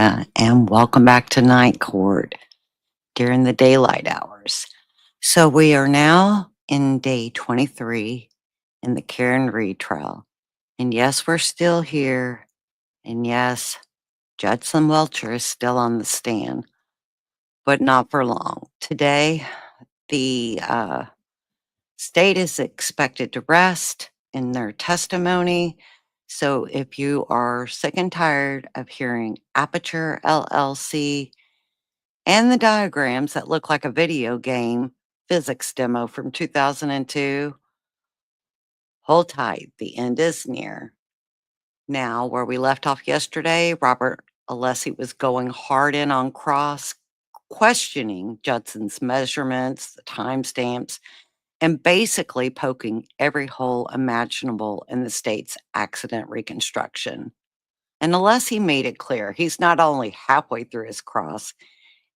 and welcome back to Night Court during the daylight hours. So we are now in day 23 in the Karen Reed trial. And yes, we're still here. And yes, Judson Welcher is still on the stand, but not for long. Today, the state is expected to rest in their testimony. So if you are sick and tired of hearing Aperture LLC and the diagrams that look like a video game physics demo from 2002, hold tight, the end is near. Now, where we left off yesterday, Robert Alessi was going hard in on cross, questioning Judson's measurements, the timestamps, and basically poking every hole imaginable in the state's accident reconstruction. And Alessi made it clear he's not only halfway through his cross,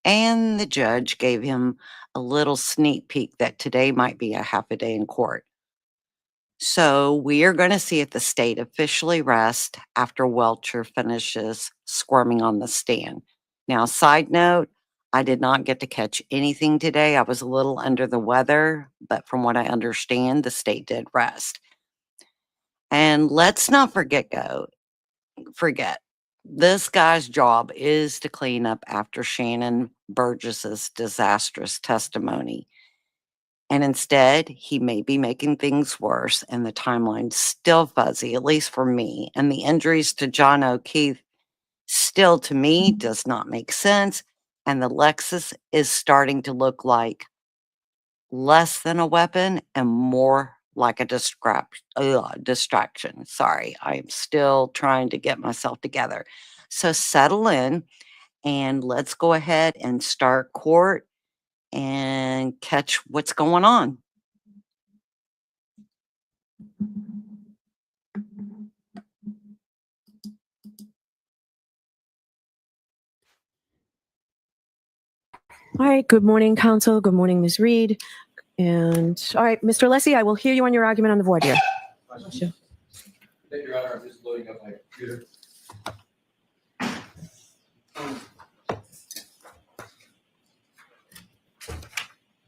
and the judge gave him a little sneak peek that today might be a half a day in court. So we are going to see if the state officially rests after Welcher finishes squirming on the stand. Now, side note, I did not get to catch anything today. I was a little under the weather, but from what I understand, the state did rest. And let's not forget, this guy's job is to clean up after Shannon Burgess's disastrous testimony. And instead, he may be making things worse, and the timeline's still fuzzy, at least for me. And the injuries to John O'Keefe still, to me, does not make sense. And the Lexus is starting to look like less than a weapon and more like a distraction. Sorry, I'm still trying to get myself together. So settle in and let's go ahead and start court and catch what's going on. All right. Good morning, counsel. Good morning, Ms. Reed. And all right, Mr. Alessi, I will hear you on your argument on the voir dire. Thank you, Your Honor. I'm just loading up my computer.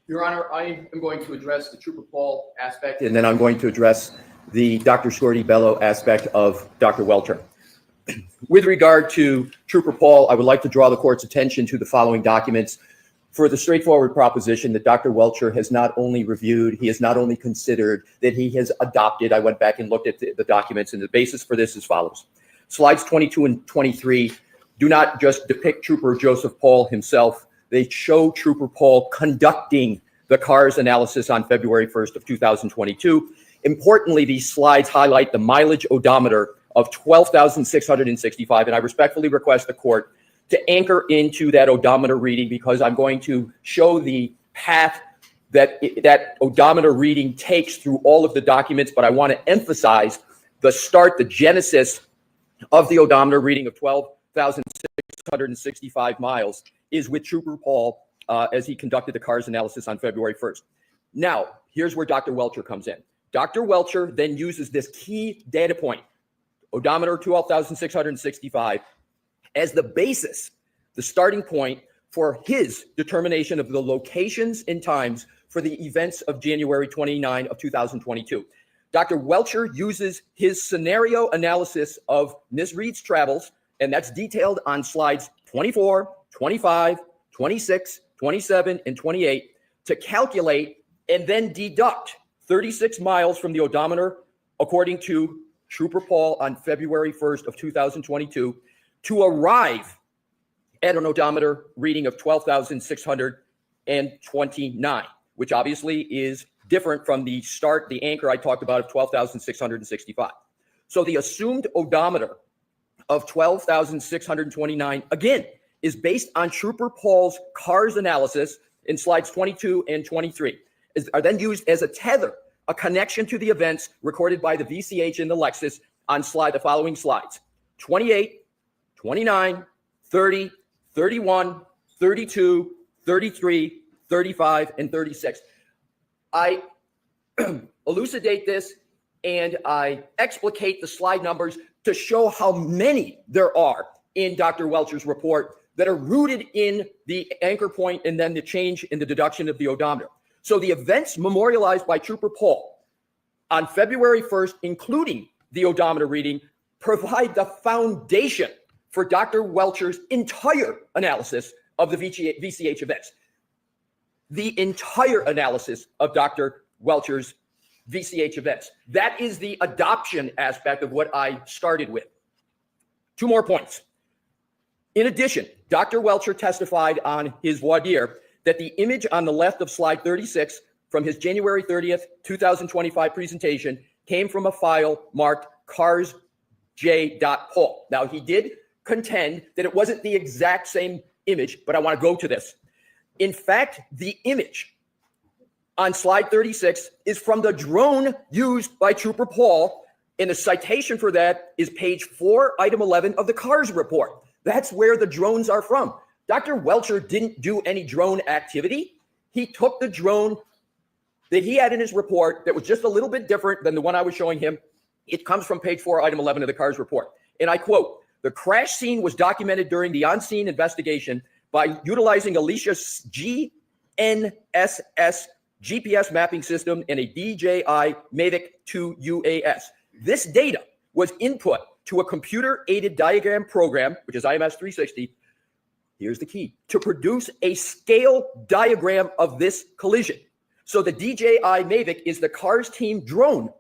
Your Honor, I am going to address the Trooper Paul aspect, and then I'm going to address the Dr. Shorty Bello aspect of Dr. Welcher. With regard to Trooper Paul, I would like to draw the court's attention to the following documents for the straightforward proposition that Dr. Welcher has not only reviewed, he has not only considered, that he has adopted. I went back and looked at the documents, and the basis for this is as follows. Slides 22 and 23 do not just depict Trooper Joseph Paul himself. They show Trooper Paul conducting the CARS analysis on February 1st of 2022. Importantly, these slides highlight the mileage odometer of 12,665, and I respectfully request the court to anchor into that odometer reading, because I'm going to show the path that that odometer reading takes through all of the documents, but I want to emphasize the start, the genesis of the odometer reading of 12,665 miles is with Trooper Paul as he conducted the CARS analysis on February 1st. Now, here's where Dr. Welcher comes in. Dr. Welcher then uses this key data point, odometer 12,665, as the basis, the starting point for his determination of the locations and times for the events of January 29 of 2022. Dr. Welcher uses his scenario analysis of Ms. Reed's travels, and that's detailed on slides 24, 25, 26, 27, and 28, to calculate and then deduct 36 miles from the odometer, according to Trooper Paul on February 1st of 2022, to arrive at an odometer reading of 12,629, which obviously is different from the start, the anchor I talked about of 12,665. So the assumed odometer of 12,629, again, is based on Trooper Paul's CARS analysis in slides 22 and 23, are then used as a tether, a connection to the events recorded by the VCH in the Lexus on the following slides: 28, 29, 30, 31, 32, 33, 35, and 36. I elucidate this and I explicate the slide numbers to show how many there are in Dr. Welcher's report that are rooted in the anchor point and then the change in the deduction of the odometer. So the events memorialized by Trooper Paul on February 1st, including the odometer reading, provide the foundation for Dr. Welcher's entire analysis of the VCH events. The entire analysis of Dr. Welcher's VCH events. That is the adoption aspect of what I started with. 2 more points. In addition, Dr. Welcher testified on his voir dire that the image on the left of slide 36 from his January 30th, 2025 presentation came from a file marked carsj.pol. Now, he did contend that it wasn't the exact same image, but I want to go to this. In fact, the image on slide 36 is from the drone used by Trooper Paul, and the citation for that is page 4, item 11 of the CARS report. That's where the drones are from. Dr. Welcher didn't do any drone activity. He took the drone that he had in his report that was just a little bit different than the one I was showing him. It comes from page 4, item 11 of the CARS report. And I quote, "The crash scene was documented during the on-scene investigation by utilizing Alicia's GNSS GPS mapping system and a DJI Mavic 2 UAS. This data was input to a computer-aided diagram program, which is IMS 360, here's the key, to produce a scale diagram of this collision. So the DJI Mavic is the CARS team drone.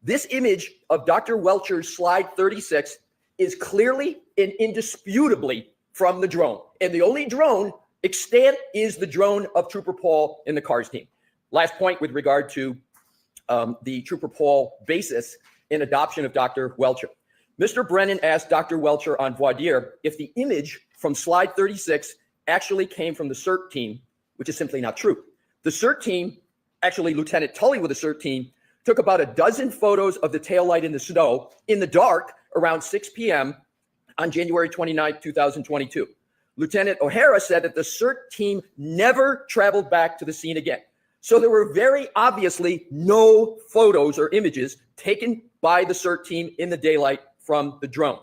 This image of Dr. Welcher's slide 36 is clearly and indisputably from the drone. And the only drone extant is the drone of Trooper Paul and the CARS team." Last point with regard to the Trooper Paul basis in adoption of Dr. Welcher. Mr. Brennan asked Dr. Welcher on voir dire if the image from slide 36 actually came from the CERT team, which is simply not true. The CERT team, actually Lieutenant Tully with the CERT team, took about a dozen photos of the taillight in the snow in the dark around 6 p.m. on January 29, 2022. Lieutenant O'Hara said that the CERT team never traveled back to the scene again. So there were very obviously no photos or images taken by the CERT team in the daylight from the drone.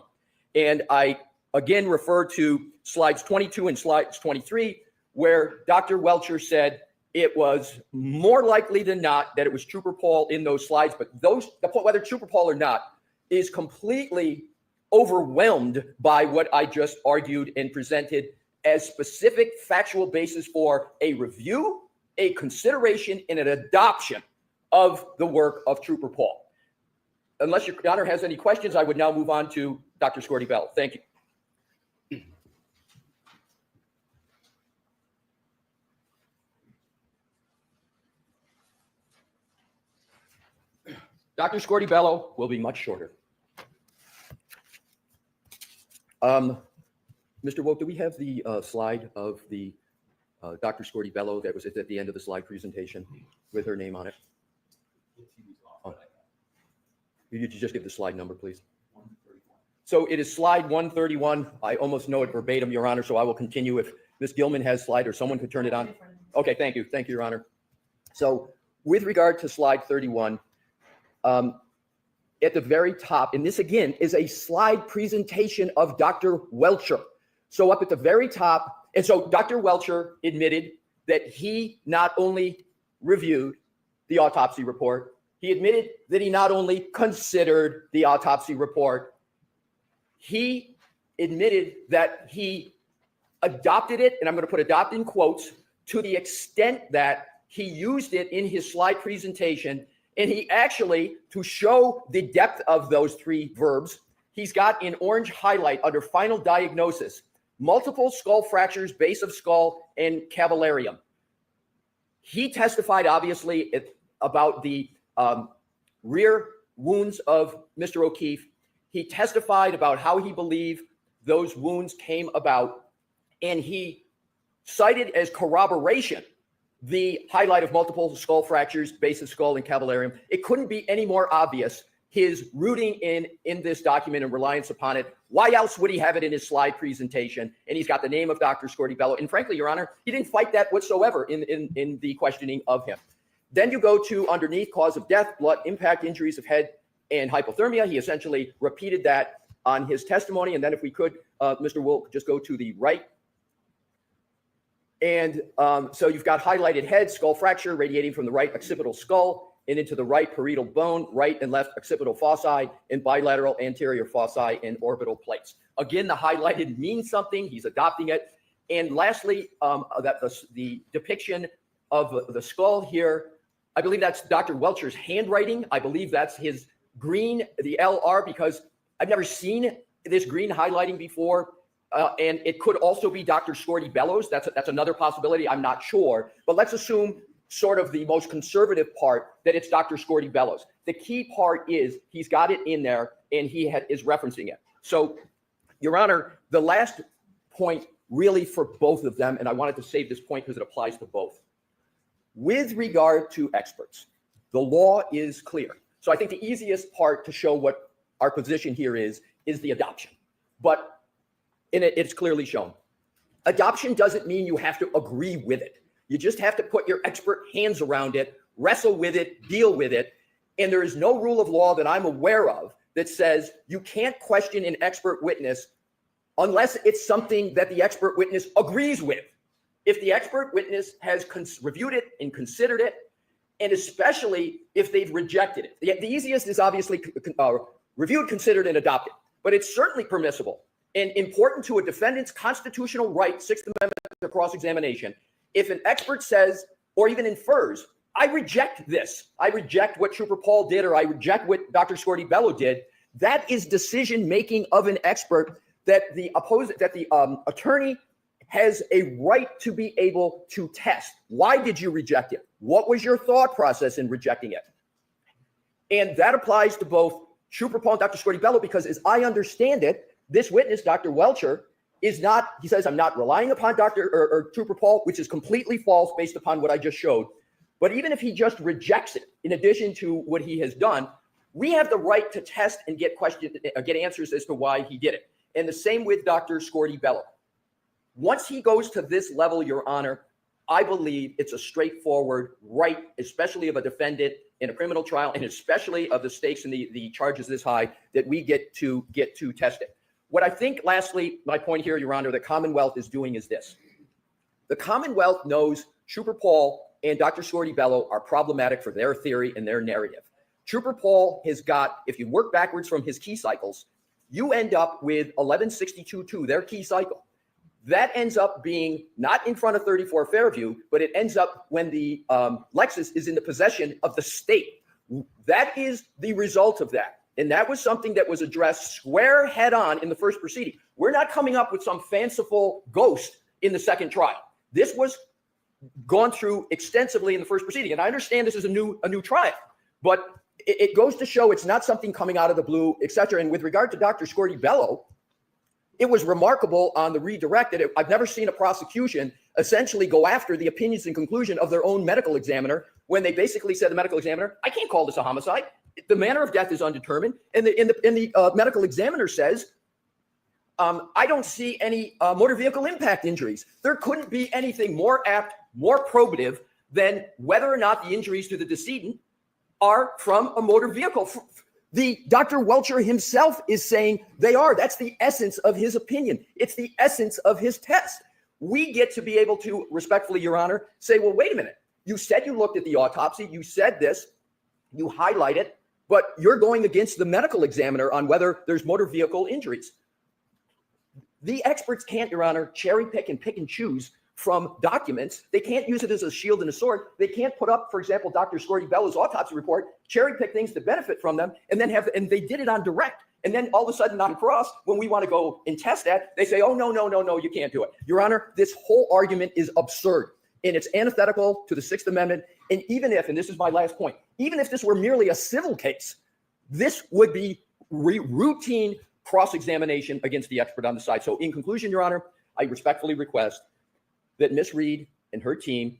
And I again refer to slides 22 and slides 23, where Dr. Welcher said it was more likely than not that it was Trooper Paul in those slides, but whether Trooper Paul or not is completely overwhelmed by what I just argued and presented as specific factual basis for a review, a consideration, and an adoption of the work of Trooper Paul. Unless your Honor has any questions, I would now move on to Dr. Scorty Bell. Thank you. Dr. Scorty Bello will be much shorter. Mr. Woke, do we have the slide of the Dr. Scorty Bello that was at the end of the slide presentation with her name on it? Oh. Could you just give the slide number, please? 131. So it is slide 131. I almost know it verbatim, Your Honor, so I will continue. If Ms. Gilman has slide or someone could turn it on. Okay, thank you. Thank you, Your Honor. So with regard to slide 31, at the very top, and this again is a slide presentation of Dr. Welcher. So up at the very top, and so Dr. Welcher admitted that he not only reviewed the autopsy report, he admitted that he not only considered the autopsy report, he admitted that he adopted it, and I'm going to put adopt in quotes, to the extent that he used it in his slide presentation. And he actually, to show the depth of those 3 verbs, he's got in orange highlight under final diagnosis, multiple skull fractures, base of skull, and cavallarium. He testified, obviously, about the rear wounds of Mr. O'Keefe. He testified about how he believed those wounds came about, and he cited as corroboration the highlight of multiple skull fractures, base of skull, and cavallarium. It couldn't be any more obvious, his rooting in this document and reliance upon it. Why else would he have it in his slide presentation? And he's got the name of Dr. Scorty Bello. And frankly, Your Honor, he didn't fight that whatsoever in the questioning of him. Then you go to underneath cause of death, blood impact, injuries of head, and hypothermia. He essentially repeated that. on his testimony. And then if we could, Mr. Wilk, just go to the right. And so you've got highlighted head, skull fracture radiating from the right occipital skull and into the right parietal bone, right and left occipital foci, and bilateral anterior foci and orbital plates. Again, the highlighted means something. He's adopting it. And lastly, the depiction of the skull here, I believe that's Dr. Welcher's handwriting. I believe that's his green, the LR, because I've never seen this green highlighting before. And it could also be Dr. Scorty Bellows. That's another possibility. I'm not sure. But let's assume sort of the most conservative part that it's Dr. Scorty Bellows. The key part is he's got it in there and he is referencing it. So, Your Honor, the last point really for both of them, and I wanted to save this point because it applies to both. With regard to experts, the law is clear. So I think the easiest part to show what our position here is the adoption. But it's clearly shown. Adoption doesn't mean you have to agree with it. You just have to put your expert hands around it, wrestle with it, deal with it. And there is no rule of law that I'm aware of that says you can't question an expert witness unless it's something that the expert witness agrees with. If the expert witness has reviewed it and considered it, and especially if they've rejected it. The easiest is obviously reviewed, considered, and adopted. But it's certainly permissible and important to a defendant's constitutional right, Sixth Amendment to cross-examination. If an expert says, or even infers, I reject this, I reject what Trooper Paul did, or I reject what Dr. Scorty Bello did, that is decision-making of an expert that the attorney has a right to be able to test. Why did you reject it? What was your thought process in rejecting it? And that applies to both Trooper Paul and Dr. Scorty Bello, because as I understand it, this witness, Dr. Welcher, is not, he says, I'm not relying upon Trooper Paul, which is completely false based upon what I just showed. But even if he just rejects it, in addition to what he has done, we have the right to test and get answers as to why he did it. And the same with Dr. Scorty Bello. Once he goes to this level, Your Honor, I believe it's a straightforward right, especially of a defendant in a criminal trial, and especially of the stakes and the charges this high, that we get to test it. What I think, lastly, my point here, Your Honor, the Commonwealth is doing is this. The Commonwealth knows Trooper Paul and Dr. Scorty Bello are problematic for their theory and their narrative. Trooper Paul has got, if you work backwards from his key cycles, you end up with 1162-2, their key cycle. That ends up being not in front of 34 Fairview, but it ends up when the Lexus is in the possession of the state. That is the result of that. And that was something that was addressed square head on in the first proceeding. We're not coming up with some fanciful ghost in the second trial. This was gone through extensively in the first proceeding. And I understand this is a new trial, but it goes to show it's not something coming out of the blue, et cetera. And with regard to Dr. Scorty Bello, it was remarkable on the redirect that I've never seen a prosecution essentially go after the opinions and conclusion of their own medical examiner when they basically said to the medical examiner, I can't call this a homicide. The manner of death is undetermined. And the medical examiner says, I don't see any motor vehicle impact injuries. There couldn't be anything more apt, more probative than whether or not the injuries to the decedent are from a motor vehicle. The Dr. Welcher himself is saying they are. That's the essence of his opinion. It's the essence of his test. We get to be able to, respectfully, Your Honor, say, well, wait a minute. You said you looked at the autopsy. You said this. You highlight it. But you're going against the medical examiner on whether there's motor vehicle injuries. The experts can't, Your Honor, cherry pick and choose from documents. They can't use it as a shield and a sword. They can't put up, for example, Dr. Scorty Bello's autopsy report, cherry pick things to benefit from them, and then and they did it on direct. And then all of a sudden on cross, when we want to go and test that, they say, oh, no, you can't do it. Your Honor, this whole argument is absurd. And it's antithetical to the Sixth Amendment. And even if, and this is my last point, even if this were merely a civil case, this would be routine cross-examination against the expert on the side. So in conclusion, Your Honor, I respectfully request that Ms. Reed and her team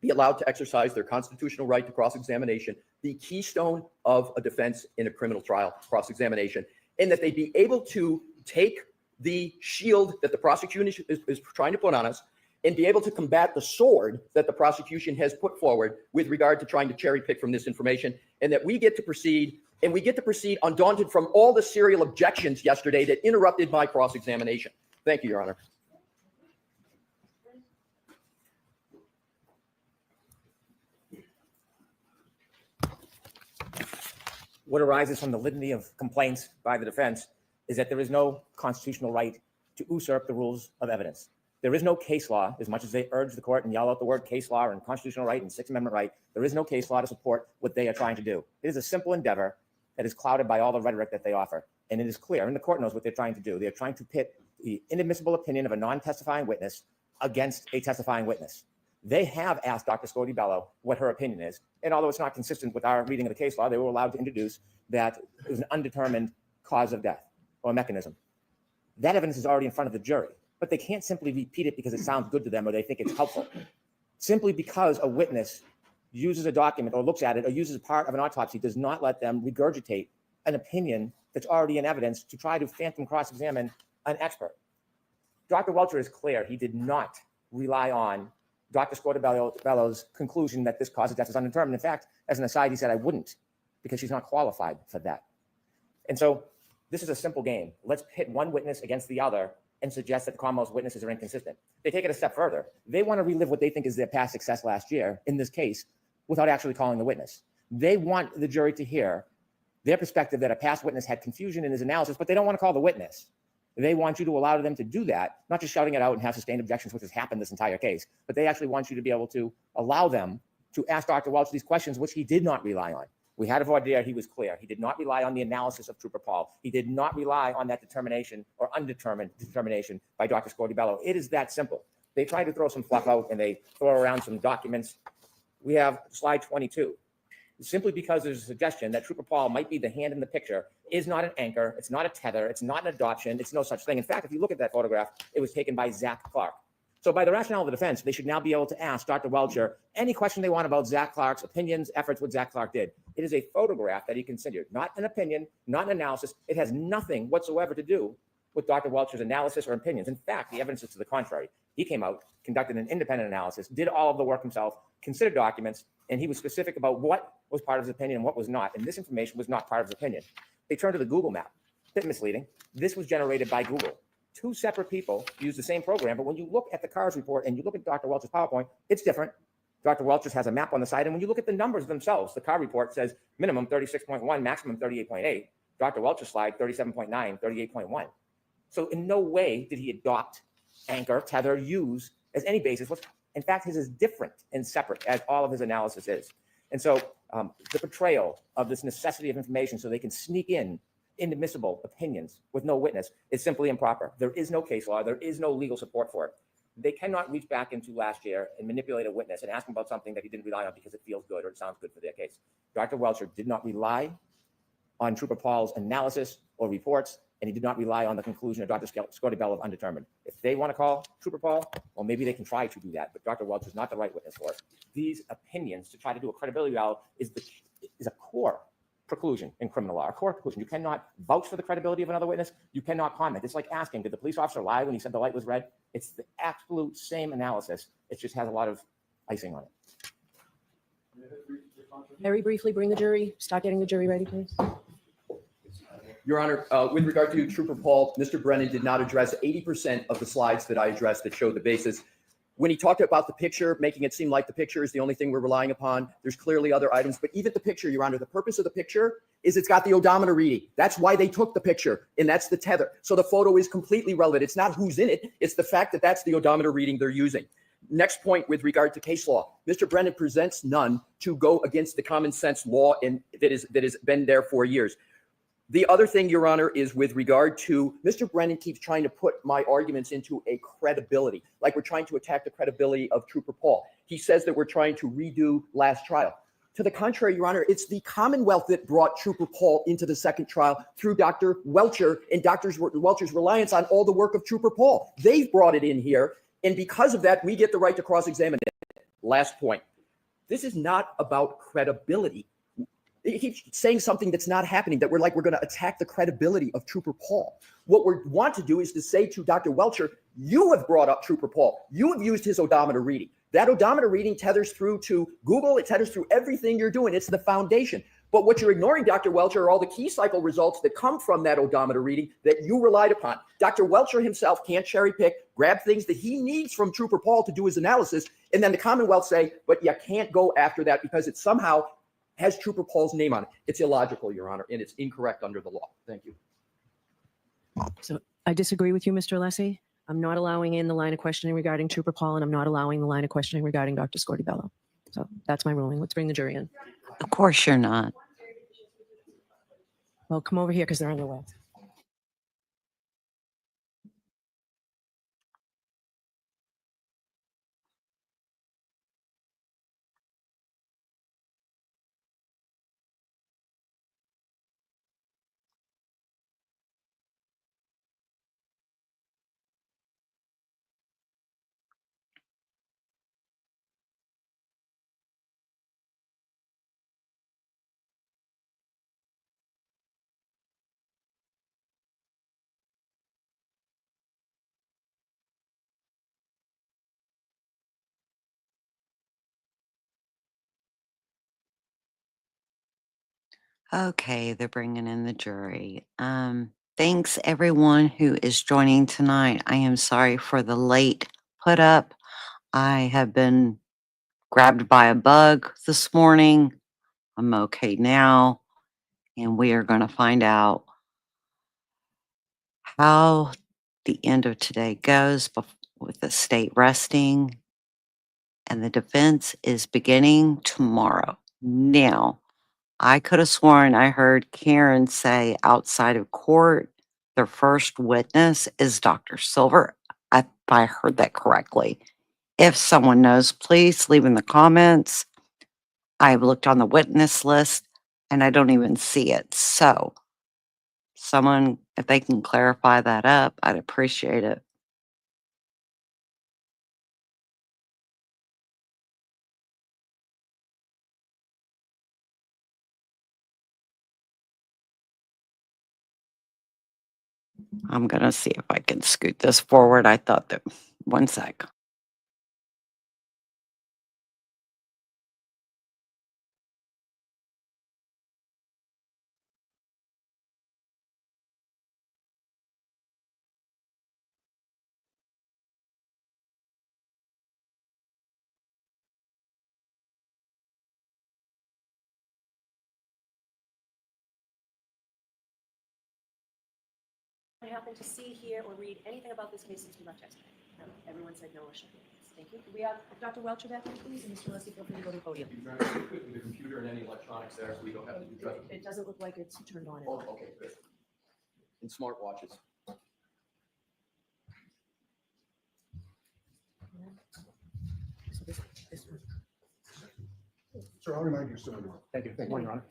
be allowed to exercise their constitutional right to cross-examination, the keystone of a defense in a criminal trial, cross-examination, and that they be able to take the shield that the prosecution is trying to put on us and be able to combat the sword that the prosecution has put forward with regard to trying to cherry pick from this information, and that we get to proceed, and we get to proceed undaunted from all the serial objections yesterday that interrupted my cross-examination. Thank you, Your Honor. What arises from the litany of complaints by the defense is that there is no constitutional right to usurp the rules of evidence. There is no case law, as much as they urge the court and yell out the word case law and constitutional right and Sixth Amendment right. There is no case law to support what they are trying to do. It is a simple endeavor that is clouded by all the rhetoric that they offer. And it is clear, and the court knows what they're trying to do. They're trying to pit the inadmissible opinion of a non-testifying witness against a testifying witness. They have asked Dr. Scordi Bello what her opinion is. And although it's not consistent with our reading of the case law, they were allowed to introduce that it was an undetermined cause of death or mechanism. That evidence is already in front of the jury, but they can't simply repeat it because it sounds good to them or they think it's helpful. Simply because a witness uses a document or looks at it or uses part of an autopsy does not let them regurgitate an opinion that's already in evidence to try to phantom cross-examine an expert. Dr. Welcher is clear. He did not rely on Dr. Scordi Bello's conclusion that this cause of death is undetermined. In fact, as an aside, he said, I wouldn't, because she's not qualified for that. And so this is a simple game. Let's pit one witness against the other and suggest that the Commonwealth's witnesses are inconsistent. They take it a step further. They want to relive what they think is their past success last year in this case without actually calling the witness. They want the jury to hear their perspective that a past witness had confusion in his analysis, but they don't want to call the witness. They want you to allow them to do that, not just shouting it out and have sustained objections, which has happened this entire case, but they actually want you to be able to allow them to ask Dr. Welcher these questions, which he did not rely on. We had a voir dire. He was clear. He did not rely on the analysis of Trooper Paul. He did not rely on that determination or undetermined determination by Dr. Scordi Bello. It is that simple. They try to throw some fluff out and they throw around some documents. We have slide 22. Simply because there's a suggestion that Trooper Paul might be the hand in the picture is not an anchor. It's not a tether. It's not an adoption. It's no such thing. In fact, if you look at that photograph, it was taken by Zach Clark. So by the rationale of the defense, they should now be able to ask Dr. Welcher any question they want about Zach Clark's opinions, efforts, what Zach Clark did. It is a photograph that he considered, not an opinion, not an analysis. It has nothing whatsoever to do with Dr. Welcher's analysis or opinions. In fact, the evidence is to the contrary. He came out, conducted an independent analysis, did all of the work himself, considered documents, and he was specific about what was part of his opinion and what was not. And this information was not part of his opinion. They turned to the Google map. A bit misleading. This was generated by Google. Two separate people used the same program, but when you look at the CARS report and you look at Dr. Welcher's PowerPoint, it's different. Dr. Welcher's has a map on the side, and when you look at the numbers themselves, the CAR report says minimum 36.1, maximum 38.8. Dr. Welcher's slide, 37.9, 38.1. So in no way did he adopt, anchor, tether, use as any basis. In fact, his is different and separate, as all of his analysis is. And so the portrayal of this necessity of information so they can sneak in inadmissible opinions with no witness is simply improper. There is no case law. There is no legal support for it. They cannot reach back into last year and manipulate a witness and ask him about something that he didn't rely on because it feels good or it sounds good for their case. Dr. Welcher did not rely on Trooper Paul's analysis or reports, and he did not rely on the conclusion of Dr. Scordi Bello of undetermined. If they want to call Trooper Paul, well, maybe they can try to do that, but Dr. Welcher is not the right witness for it. These opinions to try to do a credibility value is a core preclusion in criminal law, a core preclusion. You cannot vouch for the credibility of another witness. You cannot comment. It's like asking, did the police officer lie when he said the light was red? It's the absolute same analysis. It just has a lot of icing on it. Very briefly, bring the jury, start getting the jury ready, please. Your Honor, with regard to Trooper Paul, Mr. Brennan did not address 80% of the slides that I addressed that showed the basis. When he talked about the picture, making it seem like the picture is the only thing we're relying upon, there's clearly other items, but even the picture, Your Honor, the purpose of the picture is it's got the odometer reading. That's why they took the picture, and that's the tether. So the photo is completely relevant. It's not who's in it. It's the fact that that's the odometer reading they're using. Next point with regard to case law, Mr. Brennan presents none to go against the common sense law that has been there for years. The other thing, Your Honor, is with regard to Mr. Brennan keeps trying to put my arguments into a credibility, like we're trying to attack the credibility of Trooper Paul. He says that we're trying to redo last trial. To the contrary, Your Honor, it's the Commonwealth that brought Trooper Paul into the second trial through Dr. Welcher and Dr. Welcher's reliance on all the work of Trooper Paul. They've brought it in here, and because of that, we get the right to cross-examine it. Last point. This is not about credibility. He keeps saying something that's not happening, that we're going to attack the credibility of Trooper Paul. What we want to do is to say to Dr. Welcher, you have brought up Trooper Paul. You have used his odometer reading. That odometer reading tethers through to Google. It tethers through everything you're doing. It's the foundation. But what you're ignoring, Dr. Welcher, are all the key cycle results that come from that odometer reading that you relied upon. Dr. Welcher himself can't cherry pick, grab things that he needs from Trooper Paul to do his analysis, and then the Commonwealth say, but you can't go after that because it somehow has Trooper Paul's name on it. It's illogical, Your Honor, and it's incorrect under the law. Thank you. So I disagree with you, Mr. Alessi. I'm not allowing in the line of questioning regarding Trooper Paul, and I'm not allowing the line of questioning regarding Dr. Scordi-Bello. So that's my ruling. Let's bring the jury in. Of course you're not. Well, come over here because they're on their way. Okay, they're bringing in the jury. Thanks everyone who is joining tonight. I am sorry for the late put up. I have been grabbed by a bug this morning. I'm okay now, and we are going to find out how the end of today goes with the state resting, and the defense is beginning tomorrow. Now, I could have sworn I heard Karen say outside of court, their first witness is Dr. Silver. If I heard that correctly. If someone knows, please leave in the comments. I've looked on the witness list and I don't even see it. So, someone, if they can clarify that up, I'd appreciate it. I'm going to see if I can scoot this forward. I thought that, one sec. I happen to see, hear, or read anything about this case since we left yesterday. No, everyone said no or should be. Thank you. Could we have Dr. Welcher back in, please, and Mr. Alessi, feel free to go to the podium. The computer and any electronics there, so we don't have to do that. It doesn't look like it's turned on. Oh, okay, good. And smartwatches. So this one. Sir, I'll remind you soon. Thank you. Good morning, Your Honor.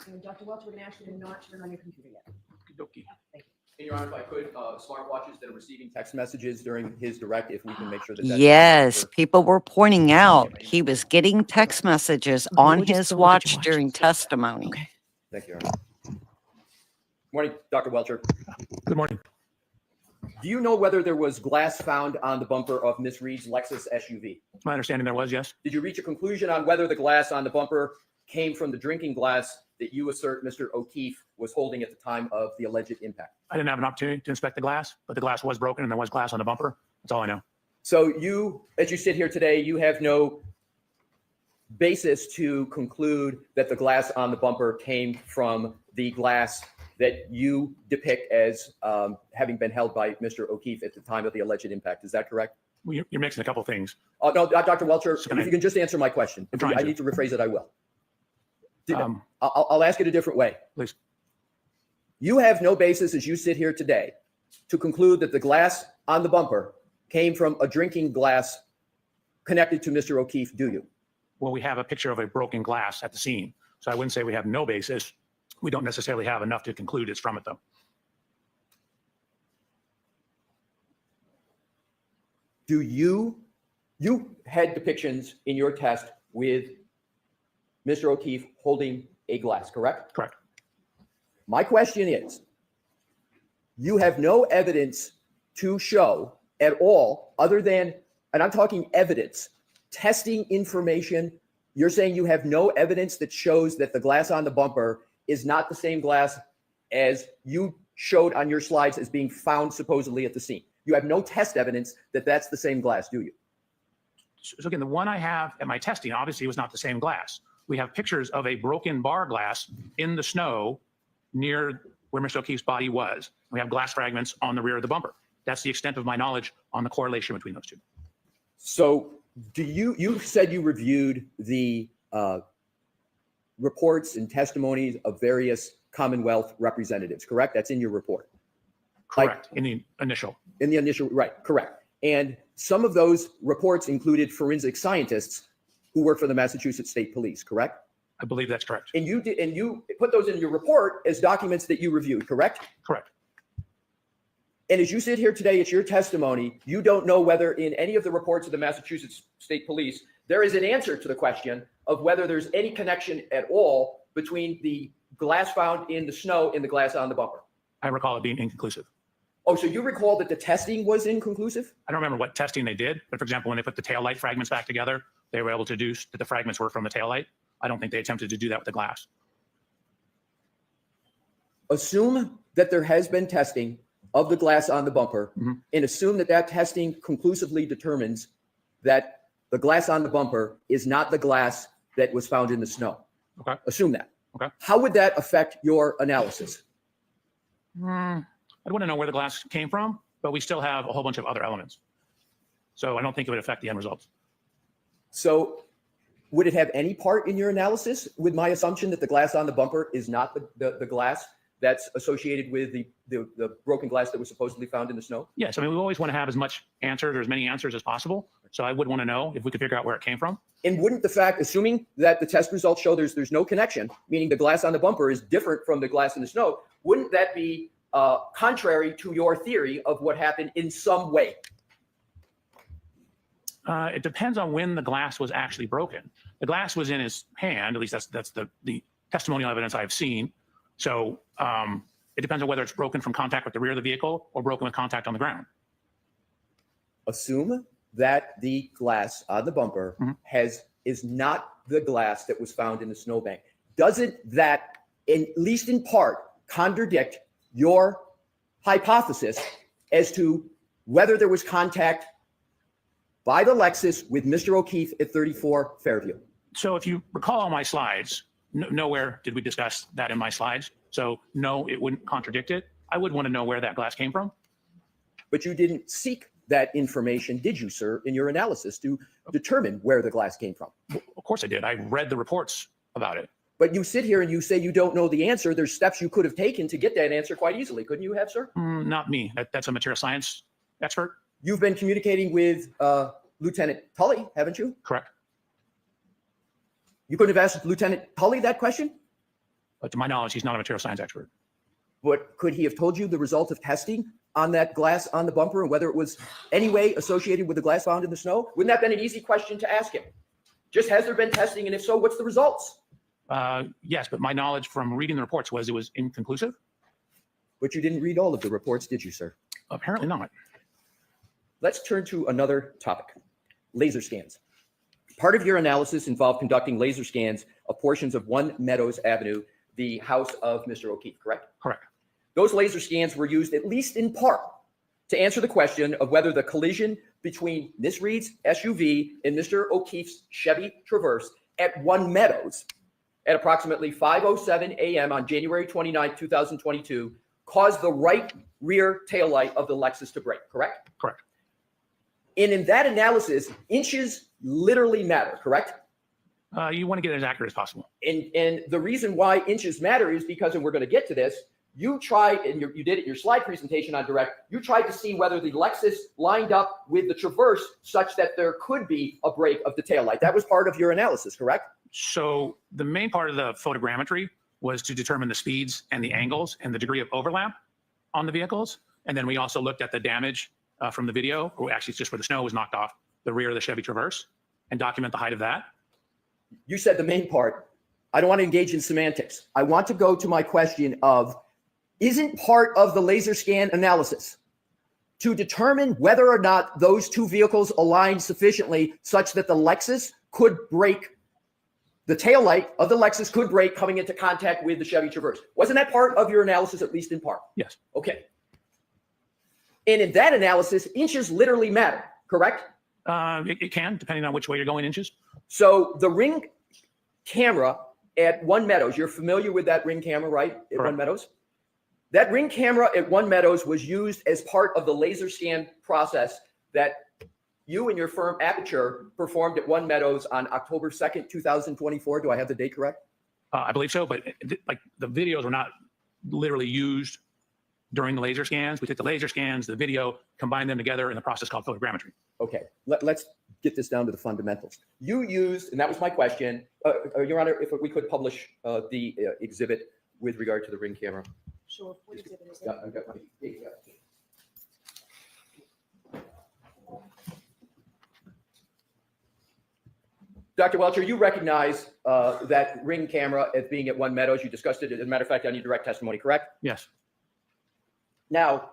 And Dr. Welcher, we're going to ask you to not turn on your computer yet. Okey-dokey. Thank you. And Your Honor, if I could, smartwatches that are receiving text messages during his direct, if we can make sure that that's. Yes, people were pointing out he was getting text messages Okay, on we'll just his go look at watch your watch. during testimony. Okay. Thank you, Your Honor. Morning, Dr. Welcher. Good morning. Do you know whether there was glass found on the bumper of Miss Reed's Lexus SUV? My understanding there was, yes. Did you reach a conclusion on whether the glass on the bumper came from the drinking glass that you assert Mr. O'Keefe was holding at the time of the alleged impact? I didn't have an opportunity to inspect the glass, but the glass was broken and there was glass on the bumper. That's all I know. So you, as you sit here today, you have no basis to conclude that the glass on the bumper came from the glass that you depict as having been held by Mr. O'Keefe at the time of the alleged impact. Is that correct? Well, you're mixing a couple things. No, Dr. Welcher, Can I- if you can just answer my question. If I'm trying I to. need to rephrase it, I will. Um, I'll ask it a different way. Please. You have no basis as you sit here today to conclude that the glass on the bumper came from a drinking glass connected to Mr. O'Keefe, do you? Well, we have a picture of a broken glass at the scene. So I wouldn't say we have no basis. We don't necessarily have enough to conclude it's from it, though. do you had depictions in your test with Mr. O'Keefe holding a glass, correct? Correct. My question is, you have no evidence to show at all other than, and I'm talking evidence, testing information. You're saying you have no evidence that shows that the glass on the bumper is not the same glass as you showed on your slides as being found supposedly at the scene. You have no test evidence that that's the same glass, do you? So again, the one I have at my testing obviously was not the same glass. We have pictures of a broken bar glass in the snow near where Mr. O'Keefe's body was. We have glass fragments on the rear of the bumper. That's the extent of my knowledge on the correlation between those two. So do you said you reviewed the reports and testimonies of various Commonwealth representatives, correct? That's in your report. Correct. In the initial. In the initial, right, correct. And some of those reports included forensic scientists who work for the Massachusetts State Police, correct? I believe that's correct. And you put those in your report as documents that you reviewed, correct? Correct. And as you sit here today, it's your testimony. You don't know whether in any of the reports of the Massachusetts State Police, there is an answer to the question of whether there's any connection at all between the glass found in the snow and the glass on the bumper. I recall it being inconclusive. Oh, so you recall that the testing was inconclusive? I don't remember what testing they did, but for example, when they put the taillight fragments back together, they were able to deduce that the fragments were from the taillight. I don't think they attempted to do that with the glass. Assume that there has been testing of the glass on the bumper, and assume that that testing conclusively determines that the glass on the bumper is not the glass that was found in the snow. Okay. Assume that. Okay. How would that affect your analysis? I'd want to know where the glass came from, but we still have a whole bunch of other elements. So I don't think it would affect the end results. So would it have any part in your analysis with my assumption that the glass on the bumper is not the glass that's associated with the broken glass that was supposedly found in the snow? Yes, I mean, we always want to have as much answers or as many answers as possible. So I would want to know if we could figure out where it came from. And wouldn't the fact, assuming that the test results show there's no connection, meaning the glass on the bumper is different from the glass in the snow, wouldn't that be contrary to your theory of what happened in some way? It depends on when the glass was actually broken. The glass was in his hand, at least that's the testimonial evidence I've seen. So it depends on whether it's broken from contact with the rear of the vehicle or broken with contact on the ground. Assume that the glass on the bumper is not the glass that was found in the snowbank. Doesn't that, at least in part, contradict your hypothesis as to whether there was contact by the Lexus with Mr. O'Keefe at 34 Fairview? So if you recall on my slides, nowhere did we discuss that in my slides. So no, it wouldn't contradict it. I would want to know where that glass came from. But you didn't seek that information, did you, sir, in your analysis to determine where the glass came from? Of course I did. I read the reports about it. But you sit here and you say you don't know the answer. There's steps you could have taken to get that answer quite easily. Couldn't you have, sir? Not me. That's a material science expert. You've been communicating with Lieutenant Tully, haven't you? Correct. You couldn't have asked Lieutenant Tully that question? But to my knowledge, he's not a material science expert. But could he have told you the result of testing on that glass on the bumper and whether it was any way associated with the glass found in the snow? Wouldn't that have been an easy question to ask him? Just has there been testing, and if so, what's the results? Yes, but my knowledge from reading the reports was it was inconclusive. But you didn't read all of the reports, did you, sir? Apparently not. Let's turn to another topic, laser scans. Part of your analysis involved conducting laser scans of portions of 1 Meadows Avenue, the house of Mr. O'Keefe, correct? Correct. Those laser scans were used, at least in part, to answer the question of whether the collision between Miss Reed's SUV and Mr. O'Keefe's Chevy Traverse at 1 Meadows at approximately 5:07 a.m. on January 29, 2022, caused the right rear taillight of the Lexus to break, correct? Correct. And in that analysis, inches literally matter, correct? You want to get as accurate as possible. And the reason why inches matter is because, and we're going to get to this, you tried, and you did it in your slide presentation on direct, you tried to see whether the Lexus lined up with the Traverse such that there could be a break of the taillight. That was part of your analysis, correct? So the main part of the photogrammetry was to determine the speeds and the angles and the degree of overlap on the vehicles. And then we also looked at the damage from the video, or actually it's just where the snow was knocked off, the rear of the Chevy Traverse, and document the height of that. You said the main part. I don't want to engage in semantics. I want to go to my question of, isn't part of the laser scan analysis to determine whether or not those two vehicles aligned sufficiently such that the Lexus could break, the taillight of the Lexus could break coming into contact with the Chevy Traverse? Wasn't that part of your analysis, at least in part? Yes. Okay. And in that analysis, inches literally matter, correct? It can, depending on which way you're going inches. So the ring camera at One Meadows, you're familiar with that ring camera, right? At Correct. One Meadows? That ring camera at One Meadows was used as part of the laser scan process that you and your firm Aperture performed at One Meadows on October 2nd, 2024. Do I have the date correct? I believe so, but like the videos were not literally used during the laser scans. We took the laser scans, the video, combined them together in the process called photogrammetry. Okay, let's get this down to the fundamentals. You used, and that was my question, Your Honor, if we could publish the exhibit with regard to the ring camera. Sure. What exhibit is Yeah, I've got my date. Dr. Welcher, you recognize that ring camera as being at One Meadows. You discussed it. As a matter of fact, on your direct testimony, correct? Yes. Now,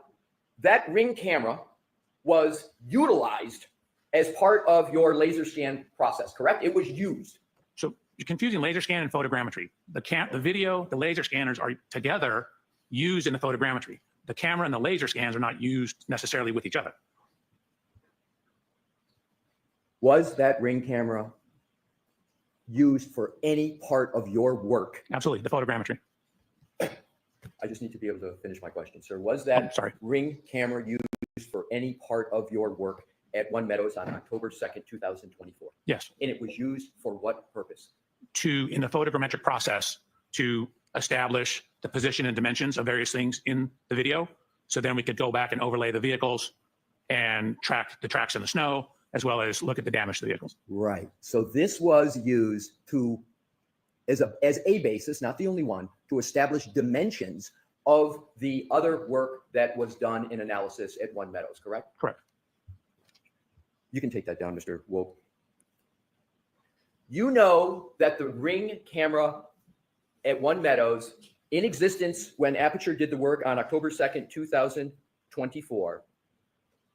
that ring camera was utilized as part of your laser scan process, correct? It was used. So you're confusing laser scan and photogrammetry. The video, the laser scanners are together used in the photogrammetry. The camera and the laser scans are not used necessarily with each other. Was that ring camera used for any part of your work? Absolutely, the photogrammetry. I just need to be able to finish my question, sir. Was that Sorry. ring camera used for any part of your work at One Meadows on October 2nd, 2024? Yes. And it was used for what purpose? In the photogrammetric process, to establish the position and dimensions of various things in the video. So then we could go back and overlay the vehicles and track the tracks in the snow, as well as look at the damage to the vehicles. Right. So this was used to, as a basis, not the only one, to establish dimensions of the other work that was done in analysis at One Meadows, correct? Correct. You can take that down, Mr. Woke. You know that the ring camera at One Meadows, in existence when Aperture did the work on October 2nd, 2024,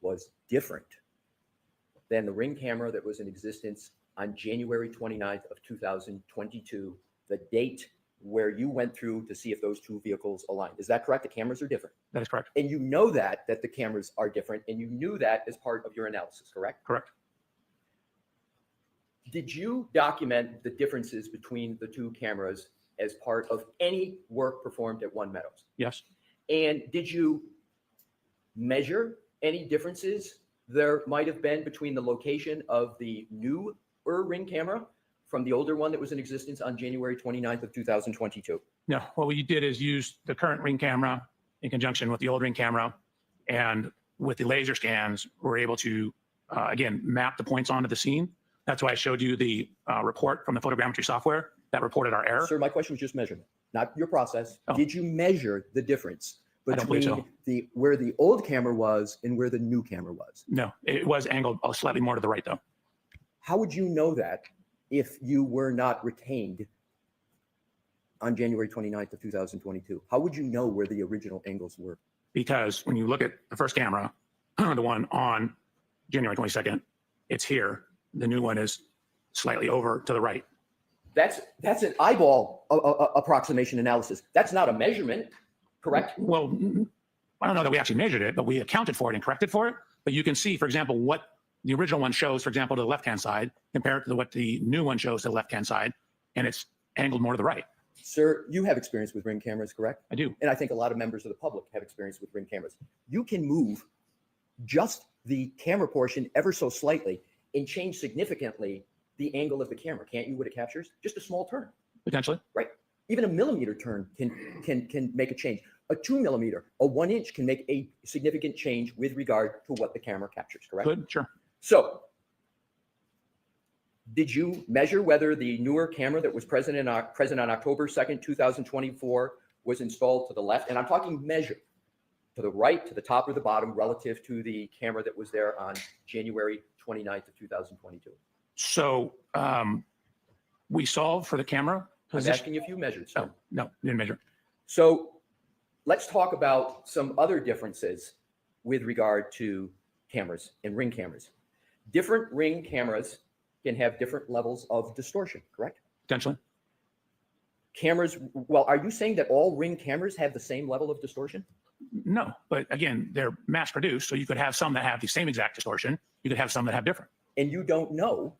was different than the ring camera that was in existence on January 29th of 2022, the date where you went through to see if those two vehicles aligned. Is that correct? The cameras are different. That is correct. And you know that the cameras are different, and you knew that as part of your analysis, correct? Correct. Did you document the differences between the two cameras as part of any work performed at One Meadows? Yes. And did you measure any differences there might have been between the location of the newer ring camera from the older one that was in existence on January 29th of 2022? No, what we did is use the current ring camera in conjunction with the old ring camera, and with the laser scans, we're able to, again, map the points onto the scene. That's why I showed you the report from the photogrammetry software that reported our error. Sir, my question was just measurement, not your process. Oh. Did you measure the difference I don't believe between so. where the old camera was and where the new camera was? No, it was angled slightly more to the right, though. How would you know that if you were not retained on January 29th of 2022? How would you know where the original angles were? Because when you look at the first camera, the one on January 22nd, it's here. The new one is slightly over to the right. That's an eyeball approximation analysis. That's not a measurement, correct? Well, I don't know that we actually measured it, but we accounted for it and corrected for it. But you can see, for example, what the original one shows, for example, to the left-hand side, compared to what the new one shows to the left-hand side, and it's angled more to the right. Sir, you have experience with ring cameras, correct? I do. And I think a lot of members of the public have experience with ring cameras. You can move just the camera portion ever so slightly and change significantly the angle of the camera, can't you, what it captures? Just a small turn, Potentially. right? Even a millimeter turn can make a change. A 2 millimeter, a 1 inch can make a significant change with regard to what the camera captures, correct? Good, sure. So, did you measure whether the newer camera that was present on October 2nd, 2024 was installed to the left? And I'm talking measure. to the right, to the top, or the bottom relative to the camera that was there on January 29th of 2022? So we solved for the camera I'm position. asking if you measured, sir. No, didn't measure. So let's talk about some other differences with regard to cameras and ring cameras. Different ring cameras can have different levels of distortion, correct? Potentially. Cameras, well, are you saying that all ring cameras have the same level of distortion? No, but again, they're mass produced. So you could have some that have the same exact distortion. You could have some that have different. And you don't know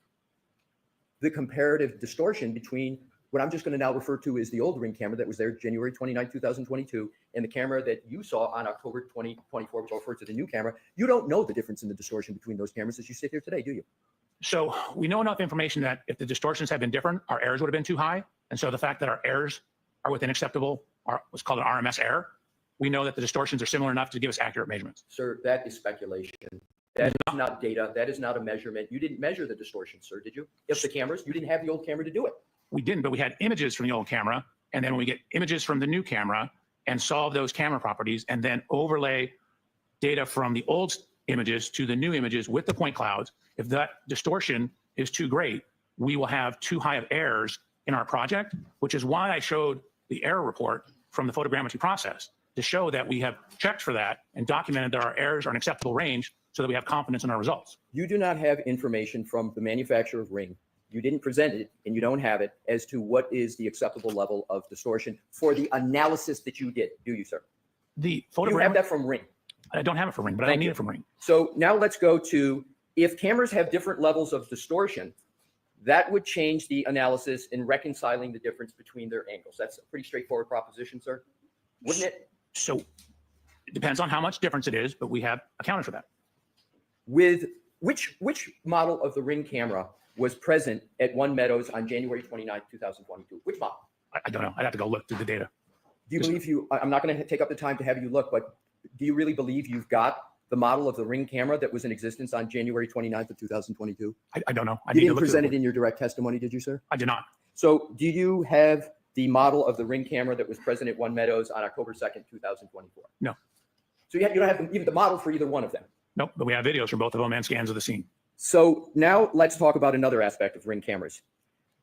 the comparative distortion between what I'm just going to now refer to as the old ring camera that was there January 29, 2022, and the camera that you saw on October 2024, which I'll refer to the new camera. You don't know the difference in the distortion between those cameras as you sit here today, do you? So we know enough information that if the distortions had been different, our errors would have been too high. And so the fact that our errors are within acceptable, are what's called an RMS error, we know that the distortions are similar enough to give us accurate measurements. Sir, that is speculation. That is not data. That is not a measurement. You didn't measure the distortion, sir, did you? If the cameras, you didn't have the old camera to do it. We didn't, but we had images from the old camera. And then when we get images from the new camera and solve those camera properties and then overlay data from the old images to the new images with the point clouds, if that distortion is too great, we will have too high of errors in our project, which is why I showed the error report from the photogrammetry process to show that we have checked for that and documented that our errors are in acceptable range so that we have confidence in our results. You do not have information from the manufacturer of ring. You didn't present it and you don't have it as to what is the acceptable level of distortion for the analysis that you did, do you, sir? The You have photogrammetry, that from ring. I don't have it from Ring, but I Thank don't need you. it from Ring. So now let's go to, if cameras have different levels of distortion, that would change the analysis in reconciling the difference between their angles. That's a pretty straightforward proposition, sir, wouldn't it? So it depends on how much difference it is, but we have accounted for that. With which model of the ring camera was present at One Meadows on January 29th, 2022? Which model? I don't know. I'd have to go look through the data. Do you believe I'm not going to take up the time to have you look, but do you really believe you've got the model of the ring camera that was in existence on January 29th of 2022? I don't know. I You need to didn't look through present it in your direct testimony, did you, sir? I did not. So do you have the model of the ring camera that was present at One Meadows on October 2nd, 2024? No. So you don't have even the model for either one of them. Nope, but we have videos from both of them and scans of the scene. So now let's talk about another aspect of ring cameras.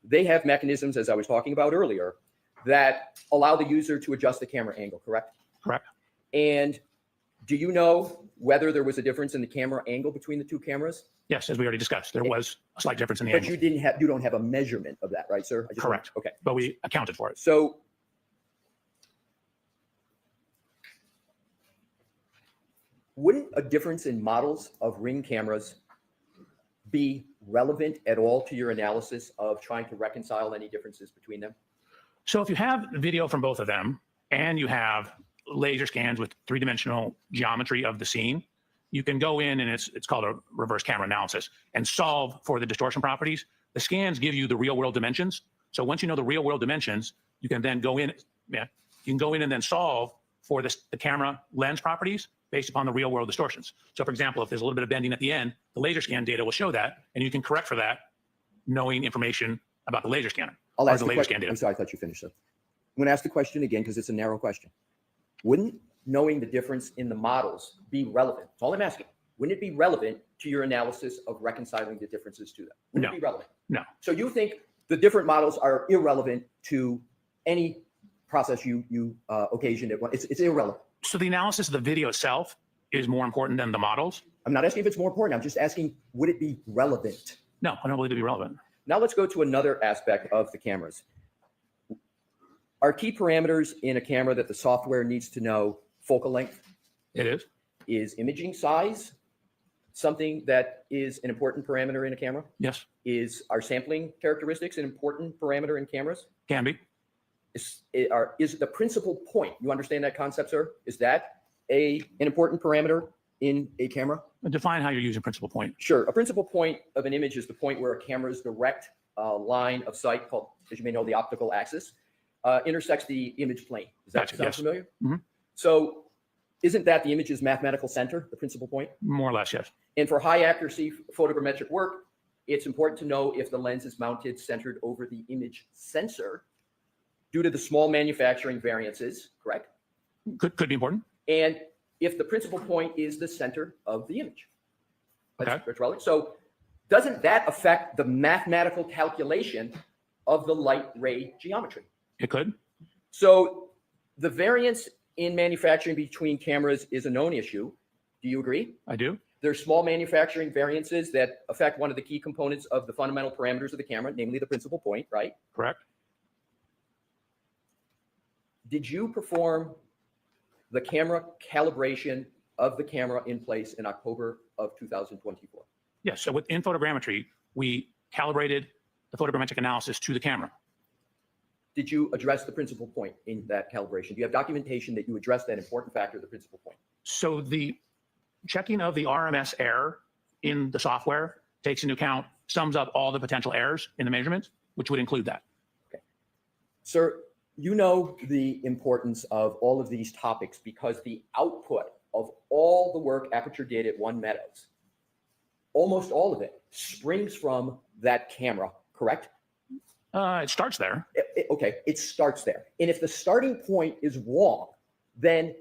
They have mechanisms, as I was talking about earlier, that allow the user to adjust the camera angle, correct? Correct. And do you know whether there was a difference in the camera angle between the two cameras? Yes, as we already discussed, there was a slight difference in the But angle. you don't have a measurement of that, right, sir? I just want- Correct. Okay. But we accounted for it. So wouldn't a difference in models of ring cameras be relevant at all to your analysis of trying to reconcile any differences between them? So if you have video from both of them and you have laser scans with three-dimensional geometry of the scene, you can go in and it's called a reverse camera analysis and solve for the distortion properties. The scans give you the real world dimensions. So once you know the real world dimensions, you can then go in, you can go in and then solve for the camera lens properties based upon the real world distortions. So for example, if there's a little bit of bending at the end, the laser scan data will show that, and you can correct for that knowing information about the laser scanner. I'll or ask the the laser question. scan data. I'm sorry, I thought you finished, sir. I'm going to ask the question again because it's a narrow question. Wouldn't knowing the difference in the models be relevant? That's all I'm asking. Wouldn't it be relevant to your analysis of reconciling the differences to them? Wouldn't No. it be relevant? No. So you think the different models are irrelevant to any process you occasioned at one? It's irrelevant. So the analysis of the video itself is more important than the models? I'm not asking if it's more important. I'm just asking, would it be relevant? No, I don't believe it to be relevant. Now let's go to another aspect of the cameras. Are key parameters in a camera that the software needs to know focal length? It is. Is imaging size something that is an important parameter in a camera? Yes, Are sampling characteristics an important parameter in cameras? can be. Is the principal point, you understand that concept, sir? Is that an important parameter in a camera? Define how you're using principal point. Sure. A principal point of an image is the point where a camera's direct line of sight, called, as you may know, the optical axis, intersects the image plane. Does that Gotcha, sound yes. familiar? Mhm. So isn't that the image's mathematical center, the principal point? More or less, yes. And for high accuracy photogrammetric work, it's important to know if the lens is mounted centered over the image sensor due to the small manufacturing variances, correct? Could be important. And if the principal point is the center of the image. Okay. That's relevant. So doesn't that affect the mathematical calculation of the light ray geometry? It could. So the variance in manufacturing between cameras is a known issue. Do you agree? I do. There's small manufacturing variances that affect one of the key components of the fundamental parameters of the camera, namely the principal point, right? Correct. Did you perform the camera calibration of the camera in place in October of 2024? Yes. So within photogrammetry, we calibrated the photogrammetric analysis to the camera. Did you address the principal point in that calibration? Do you have documentation that you addressed that important factor, the principal point? So the checking of the RMS error in the software takes into account, sums up all the potential errors in the measurements, which would include that. Okay. Sir, you know the importance of all of these topics because the output of all the work Aperture did at One Meadows, almost all of it springs from that camera, correct? It starts there. Okay, it starts there. And if the starting point is wrong, then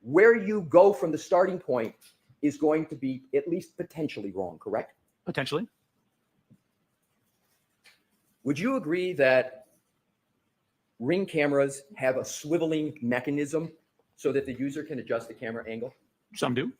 where you go from the starting point is going to be at least potentially wrong, correct? Potentially. Would you agree that Ring cameras have a swiveling mechanism so that the user can adjust the camera angle? Some do.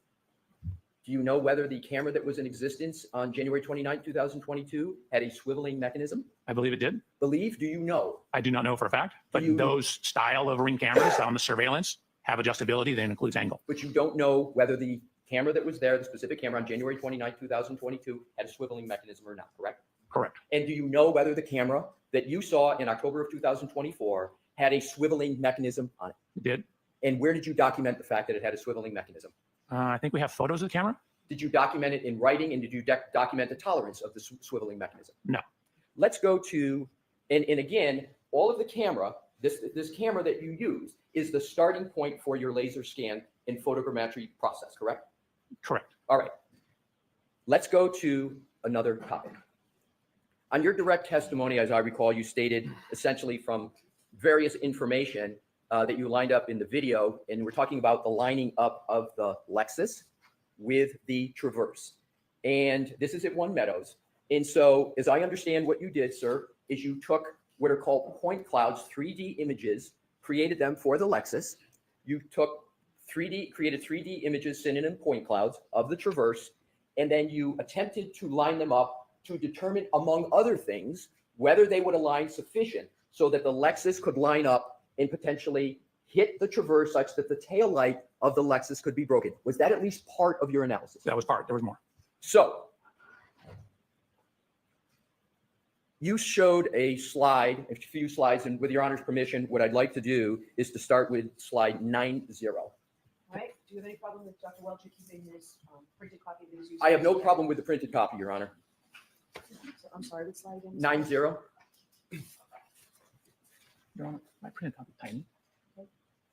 Do you know whether the camera that was in existence on January 29, 2022 had a swiveling mechanism? I believe it did. Believe, do you know? I do not know for a fact, but you- those style of Ring cameras on the surveillance have adjustability that includes angle. But you don't know whether the camera that was there, the specific camera on January 29, 2022, had a swiveling mechanism or not, correct? Correct. And do you know whether the camera that you saw in October of 2024 had a swiveling mechanism on it? It did. And where did you document the fact that it had a swiveling mechanism? I think we have photos of the camera. Did you document it in writing, and did you document the tolerance of the swiveling mechanism? No. Let's go to, and again, all of the camera, this camera that you use is the starting point for your laser scan and photogrammetry process, correct? Correct. All right. Let's go to another topic. On your direct testimony, as I recall, you stated essentially from various information that you lined up in the video, and we're talking about the lining up of the Lexus with the Traverse. And this is at One Meadows. And so, as I understand what you did, sir, is you took what are called point clouds, 3D images, created them for the Lexus. You took created 3D images, synonym point clouds of the Traverse, and then you attempted to line them up to determine, among other things, whether they would align sufficient so that the Lexus could line up and potentially hit the Traverse such that the tail light of the Lexus could be broken. Was that at least part of your analysis? That was part. There was more. So you showed a few slides, and with your honor's permission, what I'd like to do is to start with slide 90. All right. Do you have any problem with Dr. Welcher keeping his printed copy that he's using? I have no problem with the printed copy, your honor. I'm sorry, what slide again? 90. Your Honor, my printed copy tiny.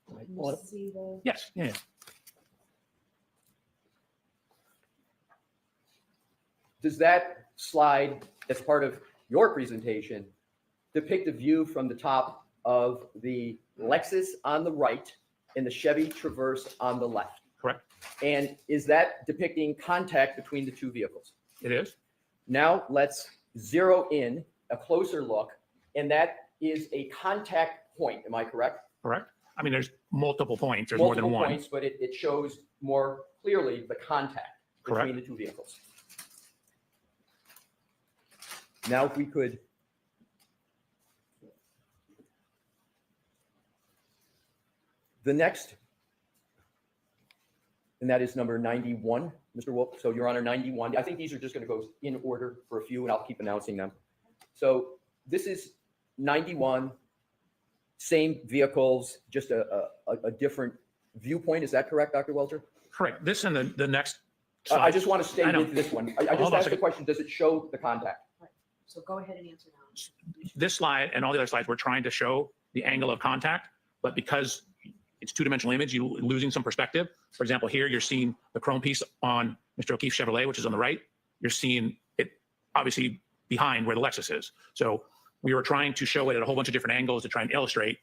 Can you see the? Yes. Yeah. Does that slide, as part of your presentation, depict a view from the top of the Lexus on the right and the Chevy Traverse on the left? Correct. And is that depicting contact between the two vehicles? It is. Now let's zero in a closer look, and that is a contact point. Am I correct? Correct. I mean, there's multiple points. There's more than Multiple one. points, but it shows more clearly the contact between the two vehicles. Now, if we could the next, and that is number 91, Mr. Wolf. So, Your Honor, 91. I think these are just going to go in order for a few, and I'll keep announcing them. So, this is 91, same vehicles, just a different viewpoint. Is that correct, Dr. Welcher? Correct. This and the next. I slide. just want to stay I know. with this one. I Hold just on a asked the second. question, does it show the contact? So go ahead and answer now. This slide and all the other slides, we're trying to show the angle of contact, but because it's two-dimensional image, you're losing some perspective. For example, here you're seeing the chrome piece on Mr. O'Keefe's Chevrolet, which is on the right. You're seeing it obviously behind where the Lexus is. So we were trying to show it at a whole bunch of different angles to try and illustrate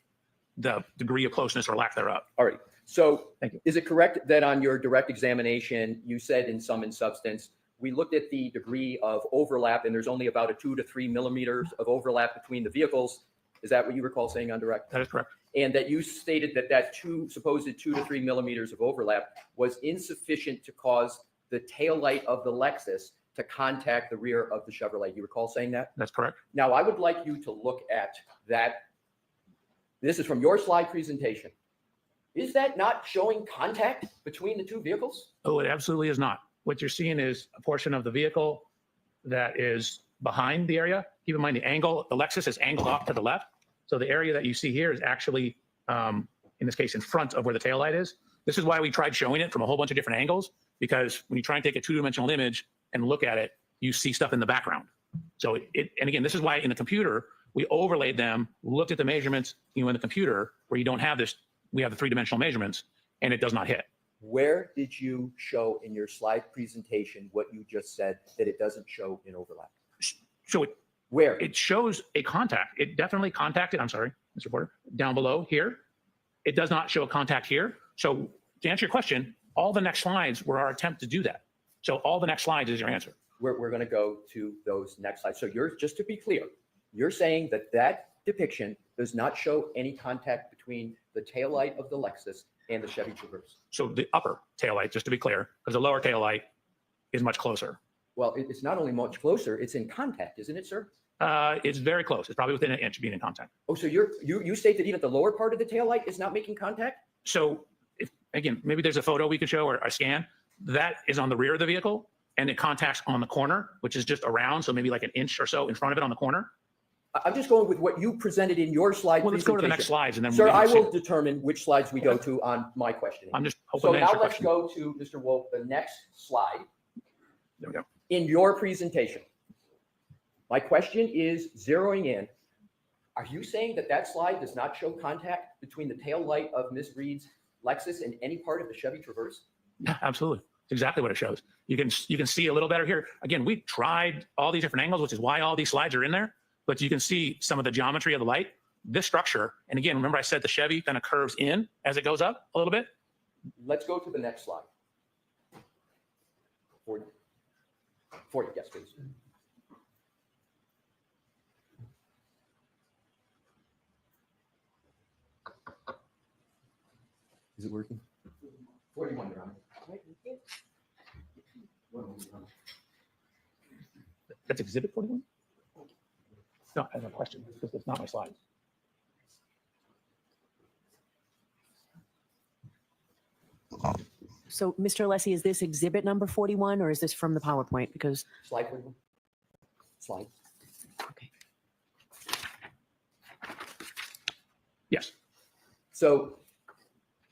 the degree of closeness or lack thereof. All right. So Thank you. is it correct that on your direct examination, you said in sum and substance, we looked at the degree of overlap and there's only about a 2 to 3 millimeters of overlap between the vehicles? Is that what you recall saying on direct? That is correct. And that you stated that that supposed 2 to 3 millimeters of overlap was insufficient to cause the taillight of the Lexus to contact the rear of the Chevrolet. You recall saying that? That's correct. Now, I would like you to look at that. This is from your slide presentation. Is that not showing contact between the two vehicles? Oh, it absolutely is not. What you're seeing is a portion of the vehicle that is behind the area. Keep in mind the angle, the Lexus is angled off to the left. So the area that you see here is actually, in this case, in front of where the taillight is. This is why we tried showing it from a whole bunch of different angles, because when you try and take a two-dimensional image and look at it, you see stuff in the background. So and again, this is why in the computer, we overlaid them, looked at the measurements, in the computer where you don't have this, we have the three-dimensional measurements, and it does not hit. Where did you show in your slide presentation what you just said that it doesn't show in overlap? So Where? it shows a contact. It definitely contacted, I'm sorry, Mr. Porter, down below here. It does not show a contact here. So to answer your question, all the next slides were our attempt to do that. So all the next slides is your answer. We're going to go to those next slides. So just to be clear, you're saying that that depiction does not show any contact between the taillight of the Lexus and the Chevy Traverse. So the upper taillight, just to be clear, because the lower taillight is much closer. Well, it's not only much closer, it's in contact, isn't it, sir? It's very close. It's probably within an inch of being in contact. Oh, so you state that even the lower part of the taillight is not making contact? So if, again, maybe there's a photo we could show or a scan that is on the rear of the vehicle and it contacts on the corner, which is just around. So maybe like an inch or so in front of it on the corner. I'm just going with what you presented in your slide Well, let's go to the next presentation. slides and then Sir, we can I see will it. determine which slides we go to on my questioning. I'm just hoping So to now answer your let's question. go to, Mr. Wolf, the next slide There we go. in your presentation. My question is zeroing in. Are you saying that that slide does not show contact between the tail light of Ms. Reed's Lexus and any part of the Chevy Traverse? Yeah, absolutely. It's exactly what it shows. You can see a little better here. Again, we tried all these different angles, which is why all these slides are in there, but you can see some of the geometry of the light, this structure. And again, remember I said the Chevy kind of curves in as it goes up a little bit. Let's go to the next slide. 40, yes, please. Is it working? 41, Your Honor. That's exhibit 41? No, I have a question because it's not my slide. So, Mr. Alessi, is this exhibit number 41 or is this from the PowerPoint? Because, Slide 41. Slide. okay. Yes. So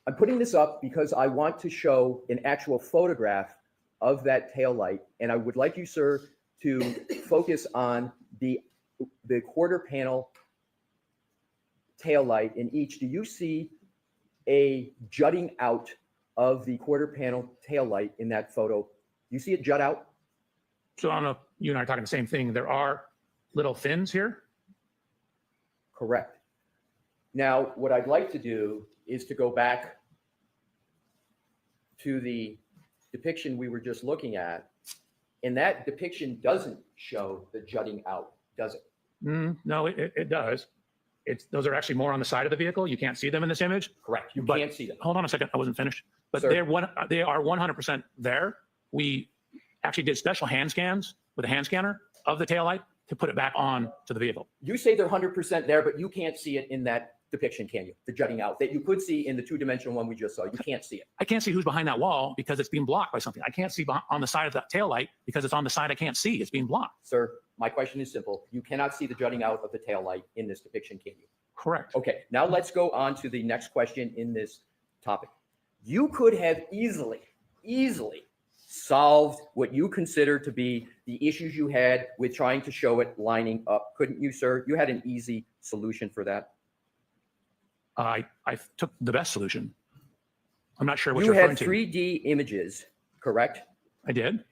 I'm putting this up because I want to show an actual photograph of that tail light. And I would like you, sir, to focus on the quarter panel tail light in each. Do you see a jutting out of the quarter panel tail light in that photo? Do you see it jut out? So I don't know if you and I are talking the same thing. There are little fins here. Correct. Now, what I'd like to do is to go back to the depiction we were just looking at. And that depiction doesn't show the jutting out, does it? No, it does. Those are actually more on the side of the vehicle. You can't see them in this image. Correct. You But- can't see them. Hold on a second. I wasn't finished. But Sir. they are 100% there. We actually did special hand scans with a hand scanner of the taillight to put it back on to the vehicle. You say they're 100% there, but you can't see it in that depiction, can you? The jutting out that you could see in the two-dimensional one we just saw. You can't see it. I can't see who's behind that wall because it's being blocked by something. I can't see on the side of that taillight because it's on the side I can't see. It's being blocked. Sir, my question is simple. You cannot see the jutting out of the tail light in this depiction, can you? Correct. Okay, now let's go on to the next question in this topic. You could have easily solved what you consider to be the issues you had with trying to show it lining up, couldn't you, sir? You had an easy solution for that. I took the best solution. I'm not sure what You you're had referring to. 3D images, correct? I did.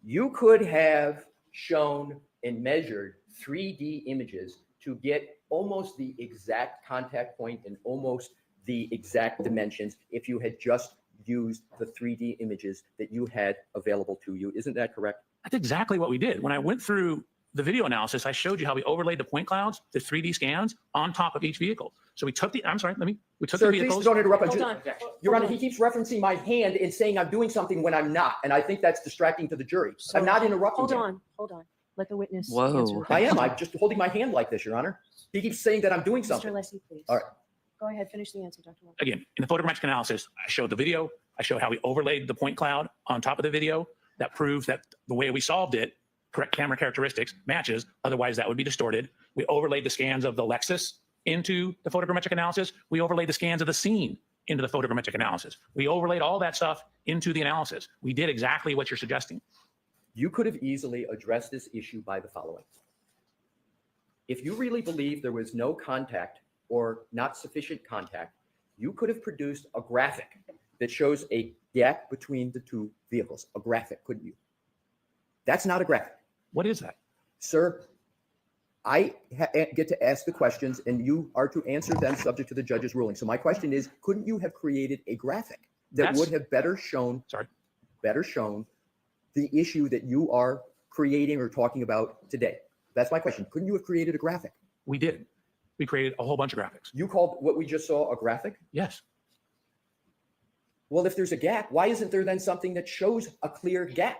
You could have shown and measured 3D images to get almost the exact contact point and almost the exact dimensions if you had just used the 3D images that you had available to you. Isn't that correct? That's exactly what we did. When I went through the video analysis, I showed you how we overlaid the point clouds, the 3D scans on top of each vehicle. So we took the, I'm sorry, we took Sir, the please vehicles. don't interrupt. Hold on. Your Hold Honor, on. he keeps referencing my hand and saying I'm doing something when I'm not. And I think that's distracting to the jury. So- I'm not interrupting Hold him. on. Let the witness Whoa. answer the I question. am. I'm just holding my hand like this, Your Honor. He keeps saying that I'm doing Mr. something. Alessi, please. All right. Go ahead, finish the answer, Dr. Welcher. Again, in the photometric analysis, I showed the video. I showed how we overlaid the point cloud on top of the video. That proves that the way we solved it, correct camera characteristics matches. Otherwise, that would be distorted. We overlaid the scans of the Lexus into the photogrammetric analysis. We overlaid the scans of the scene into the photogrammetric analysis. We overlaid all that stuff into the analysis. We did exactly what you're suggesting. You could have easily addressed this issue by the following. If you really believe there was no contact or not sufficient contact, you could have produced a graphic that shows a gap between the two vehicles. A graphic, couldn't you? That's not a graphic. What is that? Sir, I get to ask the questions and you are to answer them subject to the judge's ruling. So my question is, couldn't you have created a graphic that That's- would have better shown the issue that you are creating or talking about today? That's my question. Couldn't you have created a graphic? We did. We created a whole bunch of graphics. You called what we just saw a graphic? Yes. Well, if there's a gap, why isn't there then something that shows a clear gap?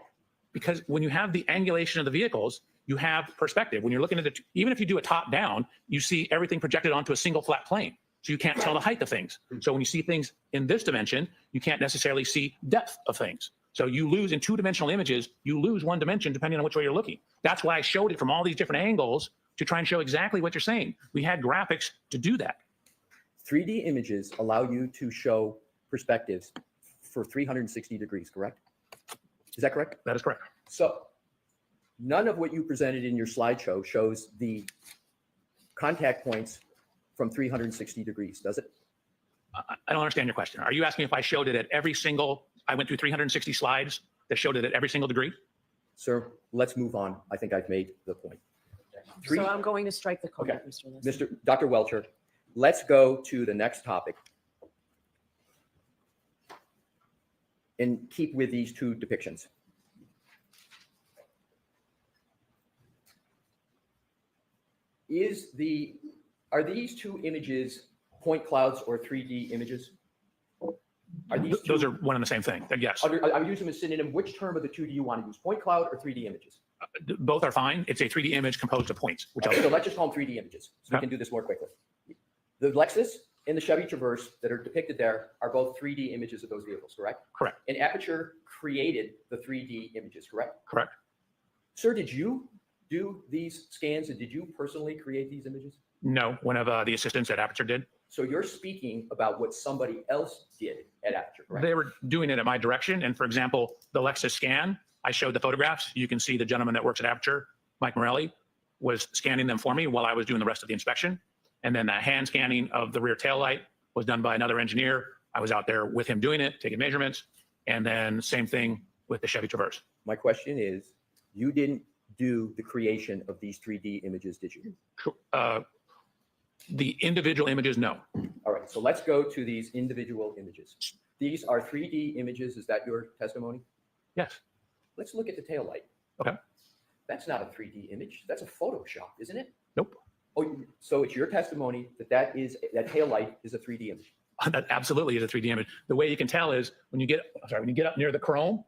Because when you have the angulation of the vehicles, you have perspective. When you're looking at it, even if you do a top down, you see everything projected onto a single flat plane. So you can't tell the height of things. So when you see things in this dimension, you can't necessarily see depth of things. So you lose in two-dimensional images, you lose one dimension depending on which way you're looking. That's why I showed it from all these different angles to try and show exactly what you're saying. We had graphics to do that. 3D images allow you to show perspectives for 360 degrees, correct? Is that correct? That is correct. So none of what you presented in your slideshow shows the contact points from 360 degrees, does it? I don't understand your question. Are you asking if I showed it at every single, I went through 360 slides that showed it at every single degree? Sir, let's move on. I think I've made the point. So I'm going to strike the comment, Okay. Mr. Alessi. Dr. Welcher, let's go to the next topic and keep with these two depictions. Are these two images point clouds or 3D images? Are these two, Those are one and the same thing. Yes. I would use them as synonym. Which term of the two do you want to use? Point cloud or 3D images? Both are fine. It's a 3D image composed of points, which So let's just call them 3D images so we Okay. can do this more quickly. The Lexus and the Chevy Traverse that are depicted there are both 3D images of those vehicles, correct? correct. And Aperture created the 3D images, correct? Correct. Sir, did you do these scans and did you personally create these images? No, one of the assistants at Aperture did. So you're speaking about what somebody else did at Aperture, correct? They were doing it at my direction. And for example, the Lexus scan, I showed the photographs. You can see the gentleman that works at Aperture, Mike Morelli, was scanning them for me while I was doing the rest of the inspection. And then the hand scanning of the rear tail light was done by another engineer. I was out there with him doing it, taking measurements. And then same thing with the Chevy Traverse. My question is, you didn't do the creation of these 3D images, did you? The individual images, no. All right, so let's go to these individual images. These are 3D images. Is that your testimony? Yes. Let's look at the tail light. Okay. That's not a 3D image. That's a Photoshop, isn't it? Nope. Oh, so it's your testimony that that tail light is a 3D image. That absolutely is a 3D image. The way you can tell is when you get up near the chrome,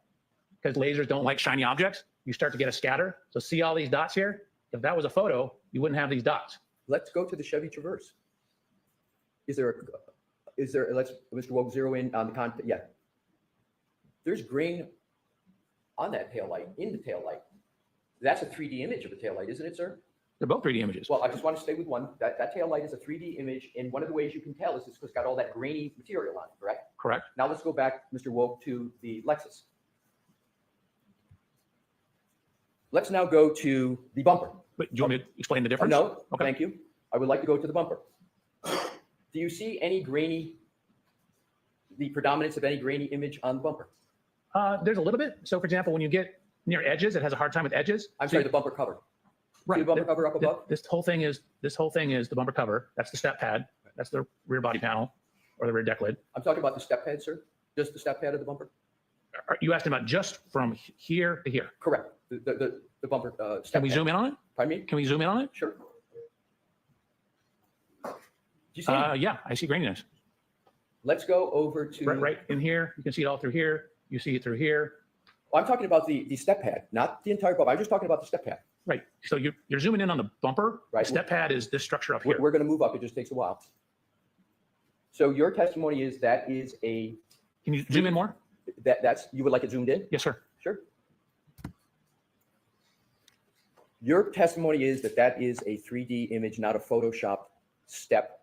because lasers don't like shiny objects, you start to get a scatter. So see all these dots here? If that was a photo, you wouldn't have these dots. Let's go to the Chevy Traverse. Let's, Mr. Woke, zero in on the content. Yeah. There's green on that tail light, in the tail light. That's a 3D image of the tail light, isn't it, sir? They're both 3D images. Well, I just want to stay with one. That tail light is a 3D image, and one of the ways you can tell is it's got all that grainy material on it, correct? Correct. Now let's go back, Mr. Woke, to the Lexus. Let's now go to the bumper. But do you want me to explain the difference? No, Okay. thank you. I would like to go to the bumper. Do you see the predominance of any grainy image on the bumper? There's a little bit. So for example, when you get near edges, it has a hard time with edges. I'm sorry, the bumper cover. Right. See the bumper cover up above? This whole thing is the bumper cover. That's the step pad. That's the rear body panel. or the rear deck lid. I'm talking about the step pad, sir. Just the step pad of the bumper? You asked about just from here to here. Correct. The bumper, step Can we pad. zoom in on it? Pardon me? Can we zoom in on it? Sure. Do you see it? Yeah, I see graininess. Let's go over to. Right in here. You can see it all through here. You see it through here. Oh, I'm talking about the step pad, not the entire bumper. I'm just talking about the step pad. Right. So you're zooming in on the bumper. Right. The step pad is this structure up here. We're going to move up. It just takes a while. So your testimony is that is a. Can you zoom in more? That's you would like it zoomed in? Yes, sir. Sure. Your testimony is that that is a 3D image, not a Photoshop step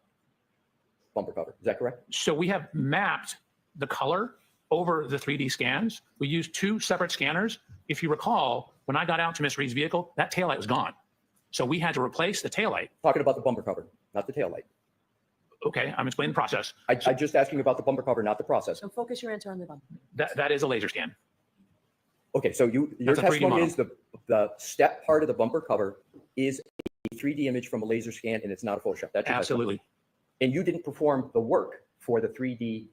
bumper cover. Is that correct? So we have mapped the color over the 3D scans. We used 2 separate scanners. If you recall, when I got out to Miss Reed's vehicle, that taillight was gone. So we had to replace the taillight. Talking about the bumper cover, not the tail light. Okay, I'm explaining the process. I just asking about the bumper cover, not the process. So focus your answer on the bumper. That is a laser scan. Okay, so your That's a 3D testimony model. is the step part of the bumper cover is a 3D image from a laser scan, and it's not a Photoshop. That's your testimony. Absolutely. And you didn't perform the work for the 3D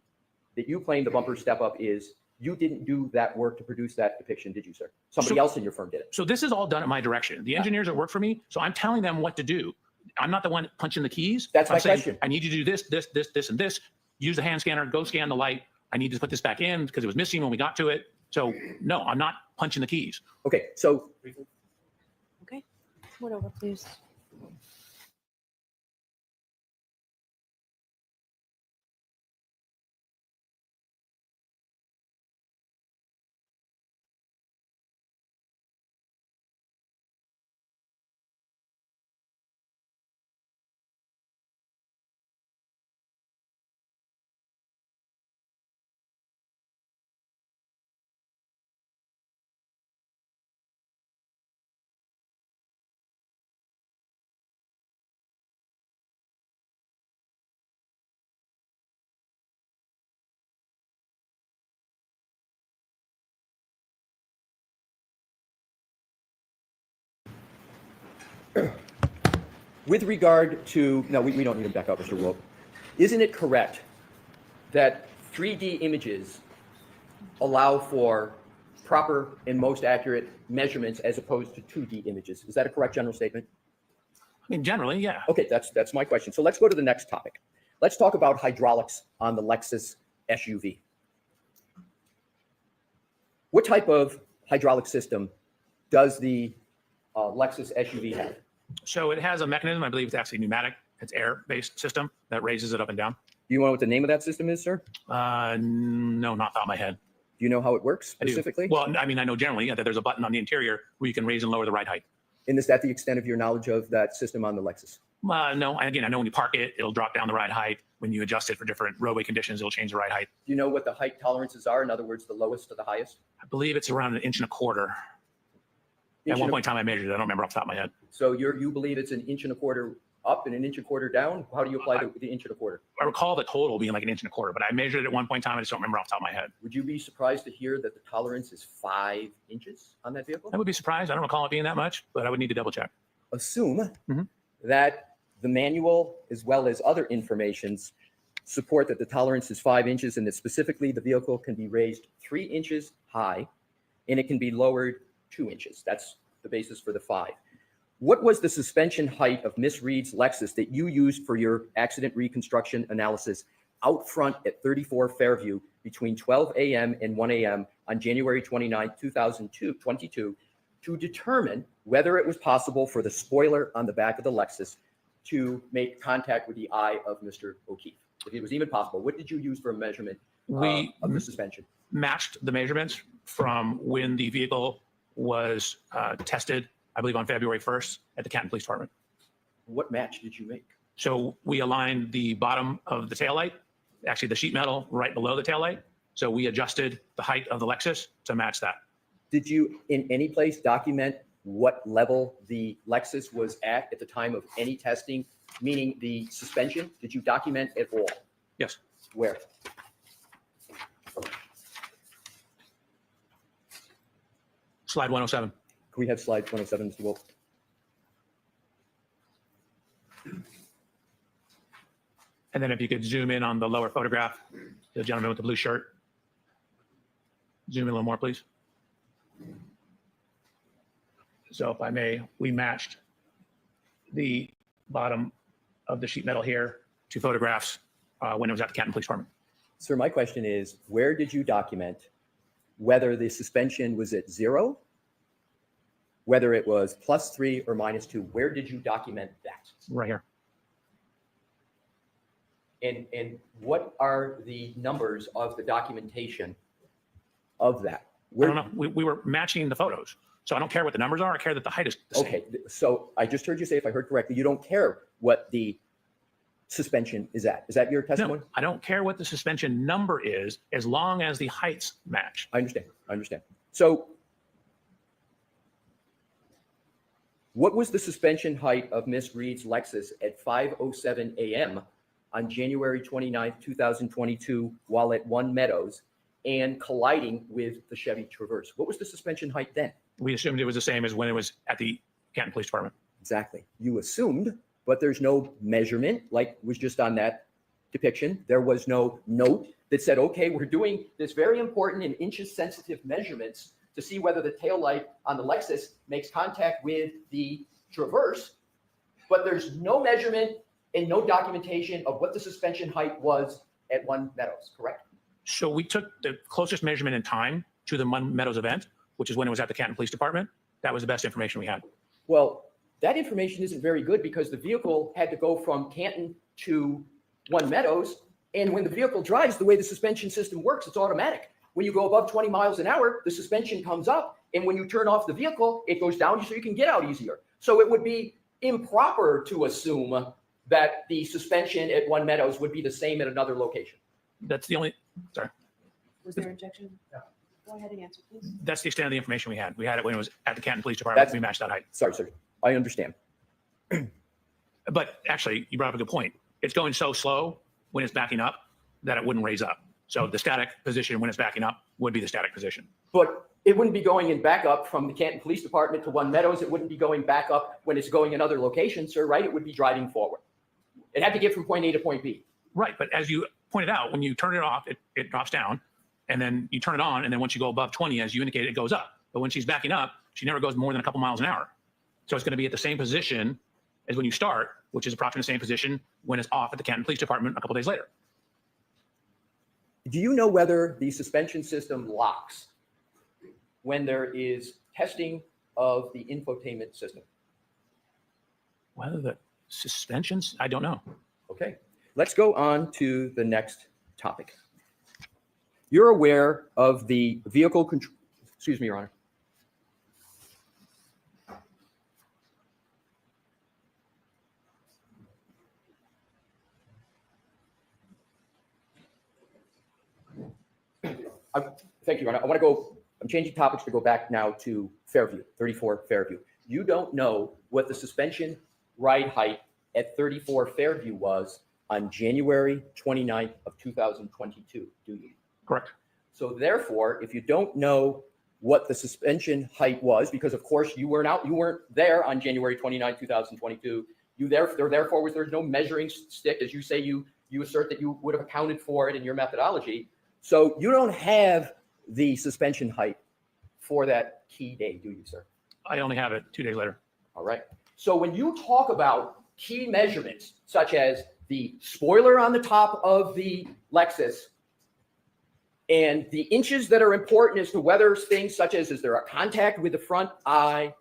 that you claim the bumper step up is. You didn't do that work to produce that depiction, did you, sir? Somebody else in your firm did it. So this is all done at my direction. The engineers that work for me, so I'm telling them what to do. I'm not the one punching the keys. That's I'm my saying, question. I need you to do this, this, this, this, and this. Use the hand scanner, go scan the light. I need to put this back in because it was missing when we got to it. So no, I'm not punching the keys. Okay, so Okay. Come on over, please. with regard to, no, we don't need to back up, Mr. Wolf. Isn't it correct that 3D images allow for proper and most accurate measurements as opposed to 2D images? Is that a correct general statement? I mean, generally, yeah. Okay, that's my question. So let's go to the next topic. Let's talk about hydraulics on the Lexus SUV. What type of hydraulic system does the Lexus SUV have? So it has a mechanism, I believe it's actually pneumatic. It's air-based system that raises it up and down. Do you know what the name of that system is, sir? No, not off the top of my head. Do you know how it works I do. specifically? Well, I mean, I know generally that there's a button on the interior where you can raise and lower the ride height. And is that the extent of your knowledge of that system on the Lexus? No, again, I know when you park it, it'll drop down the ride height. When you adjust it for different roadway conditions, it'll change the ride height. Do you know what the height tolerances are? In other words, the lowest to the highest? I believe it's around 1.25 inches. At one point in time, I measured it. I don't remember off the top of my head. So you believe it's 1.25 inches up and 1.25 inches down? How do you apply the 1.25 inches? I recall the total being like 1.25 inches, but I measured it at one point in time. I just don't remember off the top of my head. Would you be surprised to hear that the tolerance is 5 inches on that vehicle? I would be surprised. I don't recall it being that much, but I would need to double check. Assume Mhm. that the manual, as well as other informations, support that the tolerance is 5 inches and that specifically the vehicle can be raised 3 inches high and it can be lowered 2 inches. That's the basis for the 5. What was the suspension height of Miss Reed's Lexus that you used for your accident reconstruction analysis out front at 34 Fairview between 12 a.m. and 1 a.m. on January 29, 2022, to determine whether it was possible for the spoiler on the back of the Lexus to make contact with the eye of Mr. O'Keefe? If it was even possible, what did you use for a measurement of the suspension? Matched the measurements from when the vehicle was tested, I believe on February 1st at the Canton Police Department. What match did you make? So we aligned the bottom of the taillight, actually the sheet metal right below the taillight. So we adjusted the height of the Lexus to match that. Did you in any place document what level the Lexus was at the time of any testing, meaning the suspension? Did you document at all? Yes. Where? Slide 107. Can we have slide 107, Mr. Wolf? And then if you could zoom in on the lower photograph, the gentleman with the blue shirt. Zoom in a little more, please. So if I may, we matched the bottom of the sheet metal here to photographs when it was at the Canton Police Department. Sir, my question is, where did you document whether the suspension was at 0, whether it was +3 or -2? Where did you document that? Right here. And what are the numbers of the documentation of that? I don't know. We were matching the photos. So I don't care what the numbers are. I care that the height is the same. Okay, so I just heard you say, if I heard correctly, you don't care what the suspension is at. Is that your testimony? No, I don't care what the suspension number is as long as the heights match. I understand. I understand. So what was the suspension height of Miss Reed's Lexus at 5:07 a.m. on January 29th, 2022, while at One Meadows and colliding with the Chevy Traverse? What was the suspension height then? We assumed it was the same as when it was at the Canton Police Department. Exactly. You assumed, but there's no measurement like was just on that depiction. There was no note that said, okay, we're doing this very important and inches sensitive measurements to see whether the taillight on the Lexus makes contact with the Traverse, but there's no measurement and no documentation of what the suspension height was at One Meadows, correct? So we took the closest measurement in time to the One Meadows event, which is when it was at the Canton Police Department. That was the best information we had. Well, that information isn't very good because the vehicle had to go from Canton to One Meadows. And when the vehicle drives, the way the suspension system works, it's automatic. When you go above 20 miles an hour, the suspension comes up. And when you turn off the vehicle, it goes down so you can get out easier. So it would be improper to assume that the suspension at One Meadows would be the same at another location. That's the only, sorry, Was there objection? Go ahead and answer, please. that's the extent of the information we had. We had it when it was at the Canton Police Department. That's- We matched that height. Sorry, sir. I understand. But actually, you brought up a good point. It's going so slow when it's backing up that it wouldn't raise up. So the static position when it's backing up would be the static position. But it wouldn't be going in back up from the Canton Police Department to One Meadows. It wouldn't be going back up when it's going in other locations, sir, right? It would be driving forward. It had to get from point A to point B. Right. But as you pointed out, when you turn it off, it drops down. And then you turn it on. And then once you go above 20, as you indicated, it goes up. But when she's backing up, she never goes more than a couple miles an hour. So it's going to be at the same position as when you start, which is approximately the same position when it's off at the Canton Police Department a couple days later. Do you know whether the suspension system locks when there is testing of the infotainment system? Whether the suspensions, I don't know. Okay, let's go on to the next topic. You're aware of the vehicle control, excuse me, Your Honor. Thank you, Your Honor. I'm changing topics to go back now to Fairview, 34 Fairview. You don't know what the suspension ride height at 34 Fairview was on January 29th of 2022, do you? Correct. So therefore, if you don't know what the suspension height was, because of course you weren't there on January 29th, 2022, therefore there's no measuring stick, as you say, you assert that you would have accounted for it in your methodology. So you don't have the suspension height for that key day, do you, sir? I only have it 2 days later. All right. So when you talk about key measurements, such as the spoiler on the top of the Lexus and the inches that are important as to whether things such as, is there a contact with the front eye,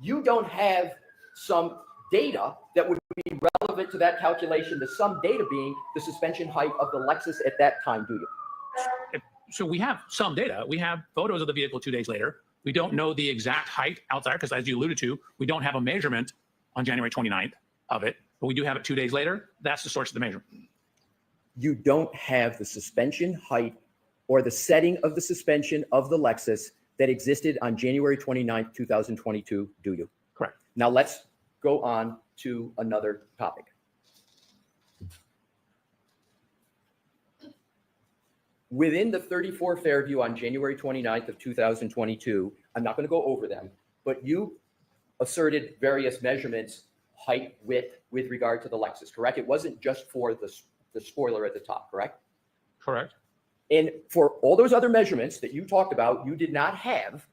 you don't have some data that would be relevant to that calculation, the some data being the suspension height of the Lexus at that time, do you? So we have some data. We have photos of the vehicle 2 days later. We don't know the exact height outside because, as you alluded to, we don't have a measurement on January 29th of it, but we do have it 2 days later. That's the source of the measurement. You don't have the suspension height or the setting of the suspension of the Lexus that existed on January 29th, 2022, do you? Correct. Now let's go on to another topic. Within the 34 Fairview on January 29th of 2022, I'm not going to go over them, but you asserted various measurements height width with regard to the Lexus, correct? It wasn't just for the spoiler at the top, correct? Correct. And for all those other measurements that you talked about, you did not have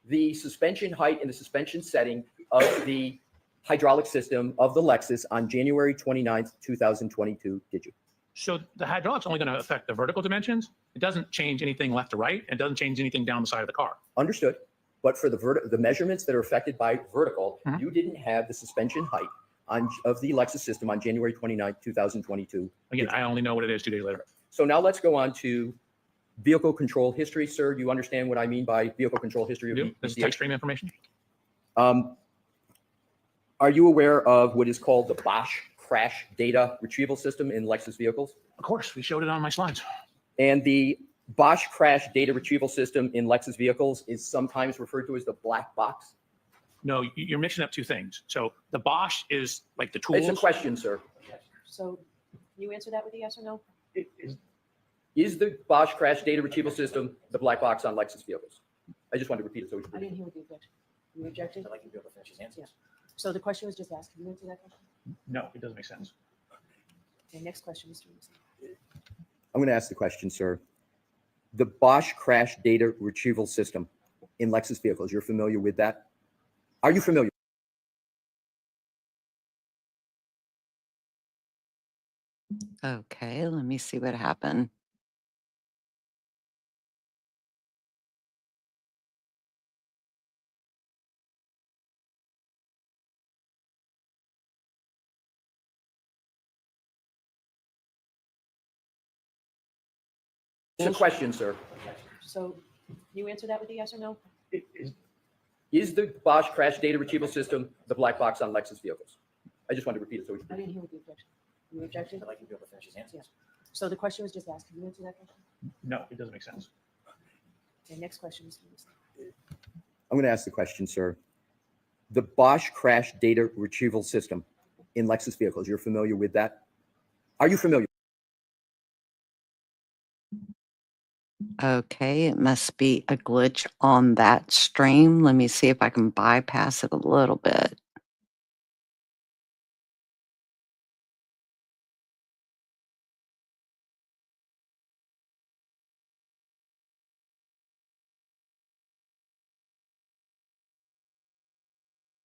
the suspension height and the suspension setting of the hydraulic system of the Lexus on January 29th, 2022, did you? So the hydraulic's only going to affect the vertical dimensions. It doesn't change anything left to right. It doesn't change anything down the side of the car. Understood. But for the measurements that are affected by vertical, Mhm. you didn't have the suspension height of the Lexus system on January 29th, 2022. Again, I only know what it is 2 days later. So now let's go on to vehicle control history. Sir, do you understand what I mean by vehicle control history? You do? This is text stream information. Are you aware of what is called the Bosch crash data retrieval system in Lexus vehicles? Of course, we showed it on my slides. And the Bosch crash data retrieval system in Lexus vehicles is sometimes referred to as the black box. No, you're mixing up two things. So the Bosch is like the tools. It's a question, sir. So can you answer that with a yes or no? Is the Bosch crash data retrieval system the black box on Lexus vehicles? I just wanted to repeat it. So I didn't hear what you objected. You objected? I'd like you to be able to finish his answer. Yeah. So the question was just asked. Can you answer that question? No, it doesn't make sense. Okay, next question, Mr. Wilson. I'm going to ask the question, sir. The Bosch crash data retrieval system in Lexus vehicles, you're familiar with that? Are you familiar? Okay, let me see what happened. It's a question, sir. So can you answer that with a yes or no? Is the Bosch crash data retrieval system the black box on Lexus vehicles? I just wanted to repeat it. So I didn't hear what you objected. You objected? I'd like you to be able to finish his answer. Yeah. So the question was just asked. Can you answer that question? No, it doesn't make sense. Okay, next question, Mr. Wilson. I'm going to ask the question, sir. The Bosch crash data retrieval system in Lexus vehicles, you're familiar with that? Are you familiar? Okay, it must be a glitch on that stream. Let me see if I can bypass it a little bit.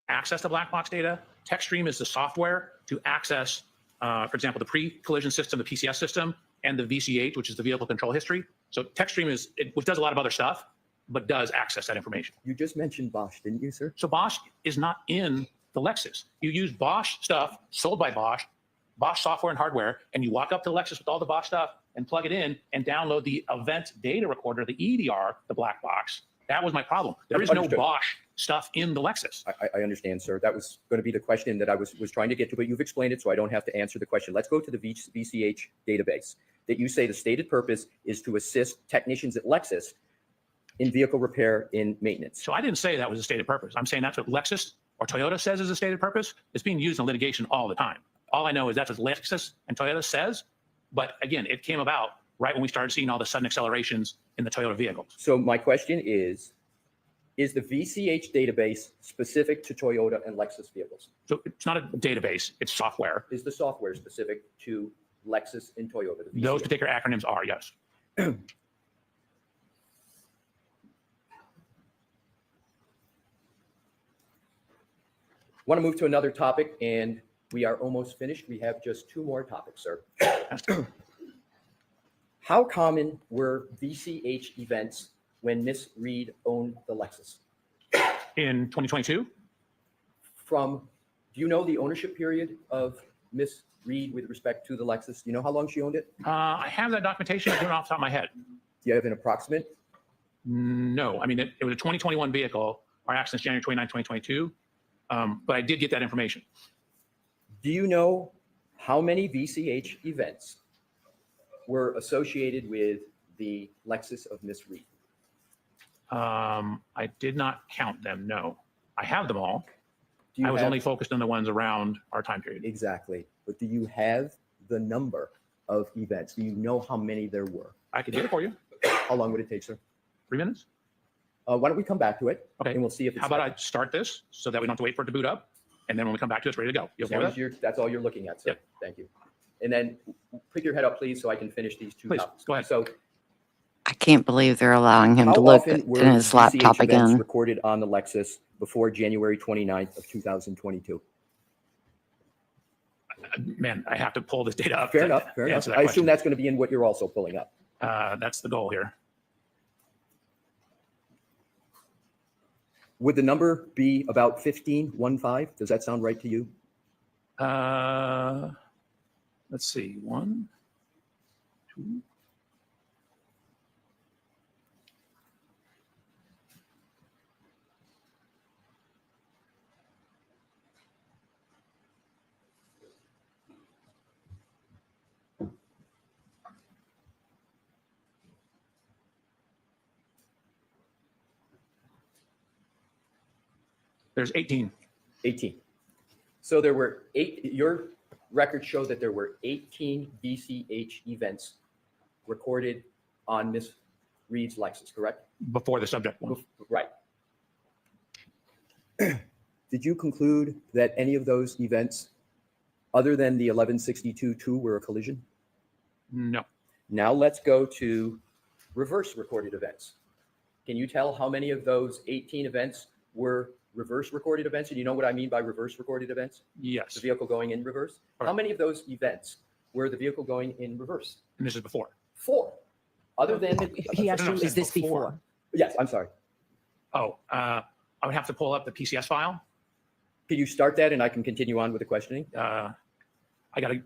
Access to black box data. TechStream is the software to access, for example, the pre-collision system, the PCS system, and the VCH, which is the vehicle control history. So TechStream which does a lot of other stuff, but does access that information. You just mentioned Bosch, didn't you, sir? So Bosch is not in the Lexus. You use Bosch stuff sold by Bosch, Bosch software and hardware, and you walk up to the Lexus with all the Bosch stuff and plug it in and download the event data recorder, the EDR, the black box. That was my problem. There is no Understood. Bosch stuff in the Lexus. I understand, sir. That was going to be the question that I was trying to get to, but you've explained it, so I don't have to answer the question. Let's go to the VCH database that you say the stated purpose is to assist technicians at Lexus in vehicle repair and maintenance. So I didn't say that was a stated purpose. I'm saying that's what Lexus or Toyota says is a stated purpose. It's being used in litigation all the time. All I know is that's what Lexus and Toyota says. But again, it came about right when we started seeing all the sudden accelerations in the Toyota vehicles. So my question is the VCH database specific to Toyota and Lexus vehicles? So it's not a database, it's software. Is the software specific to Lexus and Toyota? the Those VCH? particular acronyms are, yes. Want to move to another topic, and we are almost finished. We have just two more topics, sir. How common were VCH events when Miss Reed owned the Lexus? In 2022, Do you know the ownership period of Miss Reed with respect to the Lexus? Do you know how long she owned it? I have that documentation. I do it off the top of my head. Do you have an approximate? No, I mean, it was a 2021 vehicle. Our accident's January 29, 2022. But I did get that information. Do you know how many VCH events were associated with the Lexus of Miss Reed? I did not count them, no. I have them all. Do you I was have- only focused on the ones around our time period. Exactly. But do you have the number of events? Do you know how many there were? I could get it for you. How long would it take, sir? 3 minutes? Why don't we come back to it? Okay. And we'll see if it's. How about I start this so that we don't have to wait for it to boot up? And then when we come back to it, it's ready to go. You As okay long with as that? you're, that's all you're looking at, sir. Yep. Thank you. And then pick your head up, please, so I can finish these two Please, topics. go ahead. So I can't believe they're allowing him how to look often in were his laptop DCH events again. recorded on the Lexus before January 29th of 2022? Man, I have to pull this data up. Fair to enough, fair enough. answer that I assume question. that's going to be in what you're also pulling up. That's the goal here. Would the number be about 15? Does that sound right to you? Let's see. 1, 2. There's 18. 18. So there were your records show that there were 18 DCH events recorded on Miss Reed's Lexus, correct? Before the subject one. Right. Did you conclude that any of those events, other than the 1162-2, were a collision? No. Now let's go to reverse recorded events. Can you tell how many of those 18 events were reverse recorded events? And you know what I mean by reverse recorded events? Yes. The vehicle going in reverse? How Correct. many of those events were the vehicle going in reverse? And this is before. 4. Other than, He asked No, you, no, is this before. before? yes, I'm sorry. Oh, I would have to pull up the PCS file. Can you start that and I can continue on with the questioning? I got to.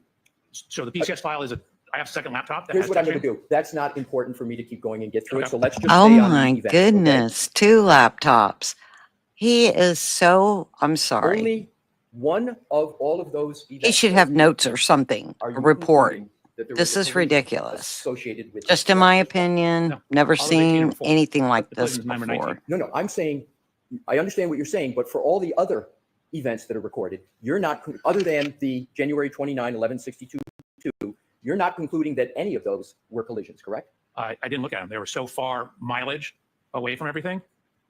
So the PCS file is I have a second laptop. That Here's has what I'm going to touchscreen. do. That's not important for me to keep going and get through it. Okay. So let's just Oh stay on my the events, okay? goodness, 2 laptops. He is so, I'm sorry. Only one of all of those events. He should have notes or something, Are a you report. concluding that there This was a is collision ridiculous. associated with Just this in my Lexus? opinion, No. never All those 18 are seen before. anything like The this collision's number before. 19. No, I'm saying, I understand what you're saying, but for all the other events that are recorded, you're not, other than the January 29, 1162, you're not concluding that any of those were collisions, correct? I didn't look at them. They were so far mileage away from everything.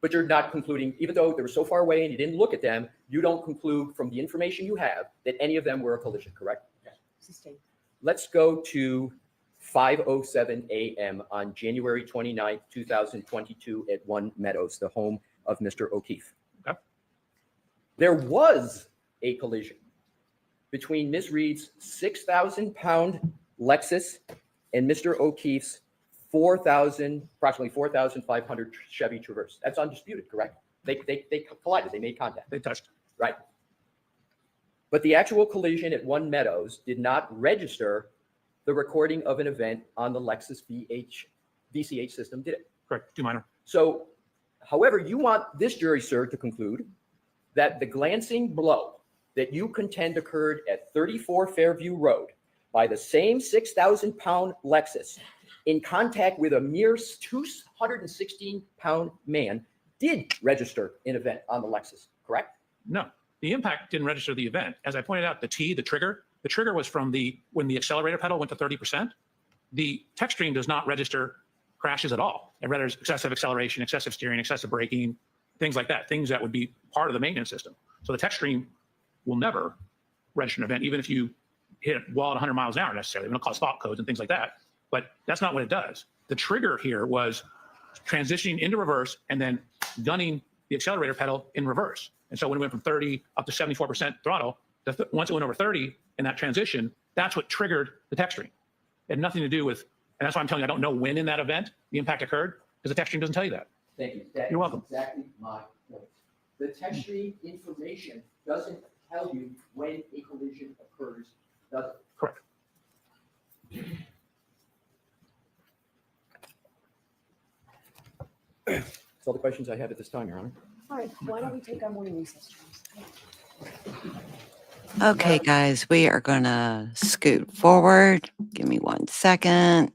But you're not concluding, even though they were so far away and you didn't look at them, you don't conclude from the information you have that any of them were a collision, correct? Let's go to 5:07 a.m. on January 29th, 2022 at One Meadows, the home of Mr. O'Keefe. Okay. There was a collision between Ms. Reed's 6,000-pound Lexus and Mr. O'Keefe's approximately 4,500 Chevy Traverse. That's undisputed, correct? They collided, they made contact. They touched. Right. But the actual collision at One Meadows did not register the recording of an event on the Lexus DCH system, did it? Correct. 2 minor. So, however, you want this jury, sir, to conclude that the glancing blow that you contend occurred at 34 Fairview Road by the same 6,000-pound Lexus in contact with a mere 216-pound man did register an event on the Lexus, correct? No, the impact didn't register the event. As I pointed out, the trigger was from when the accelerator pedal went to 30%. The tech stream does not register crashes at all. It registers excessive acceleration, excessive steering, excessive braking, things like that, things that would be part of the maintenance system. So the tech stream will never register an event, even if you hit a wall at 100 miles an hour necessarily. We don't call stop codes and things like that, but that's not what it does. The trigger here was transitioning into reverse and then gunning the accelerator pedal in reverse. And so when it went from 30 up to 74% throttle, once it went over 30 in that transition, that's what triggered the tech stream. It had nothing to do with, and that's why I'm telling you, I don't know when in that event the impact occurred, because the tech stream doesn't tell you that. Thank you. That You're is welcome. exactly my point. The tech stream information doesn't tell you when a collision occurs, does it? Correct. That's all the questions I have at this time, Your Honor. All right, why don't we take our morning recess, Charles? Okay, guys, we are gonna scoot forward. Give me 1 second.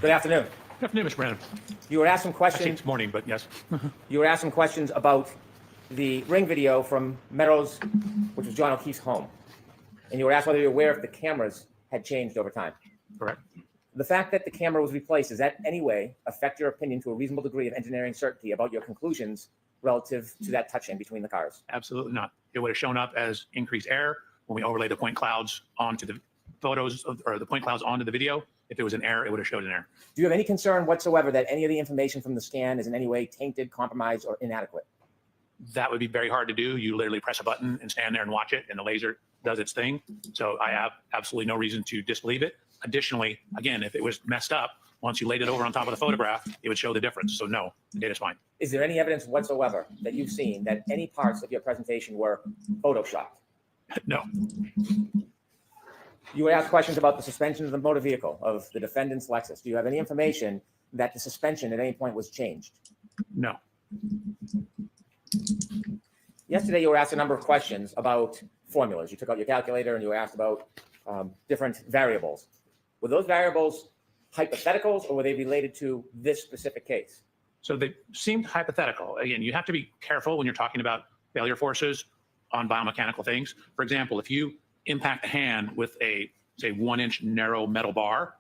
Good afternoon. Good afternoon, Mr. Brandon. You were asked some I think questions. it's morning, but yes. You were asked some questions about the ring video from Meadows, which was John O'Keefe's home. And you were asked whether you're aware if the cameras had changed over time. Correct. The fact that the camera was replaced, does that any way affect your opinion to a reasonable degree of engineering certainty about your conclusions relative to that touching between the cars? Absolutely not. It would have shown up as increased error when we overlay the point clouds onto the photos or the point clouds onto the video. If it was an error, it would have showed an error. Do you have any concern whatsoever that any of the information from the scan is in any way tainted, compromised, or inadequate? That would be very hard to do. You literally press a button and stand there and watch it, and the laser does its thing. So I have absolutely no reason to disbelieve it. Additionally, again, if it was messed up, once you laid it over on top of the photograph, it would show the difference. So no, the data's fine. Is there any evidence whatsoever that you've seen that any parts of your presentation were photoshopped? No, You were asked questions about the suspension of the motor vehicle of the defendant's Lexus. Do you have any information that the suspension at any point was changed? no, Yesterday, you were asked a number of questions about formulas. You took out your calculator and you were asked about different variables. Were those variables hypotheticals or were they related to this specific case? So they seemed hypothetical. Again, you have to be careful when you're talking about failure forces on biomechanical things. For example, if you impact the hand with a, say, 1-inch narrow metal bar,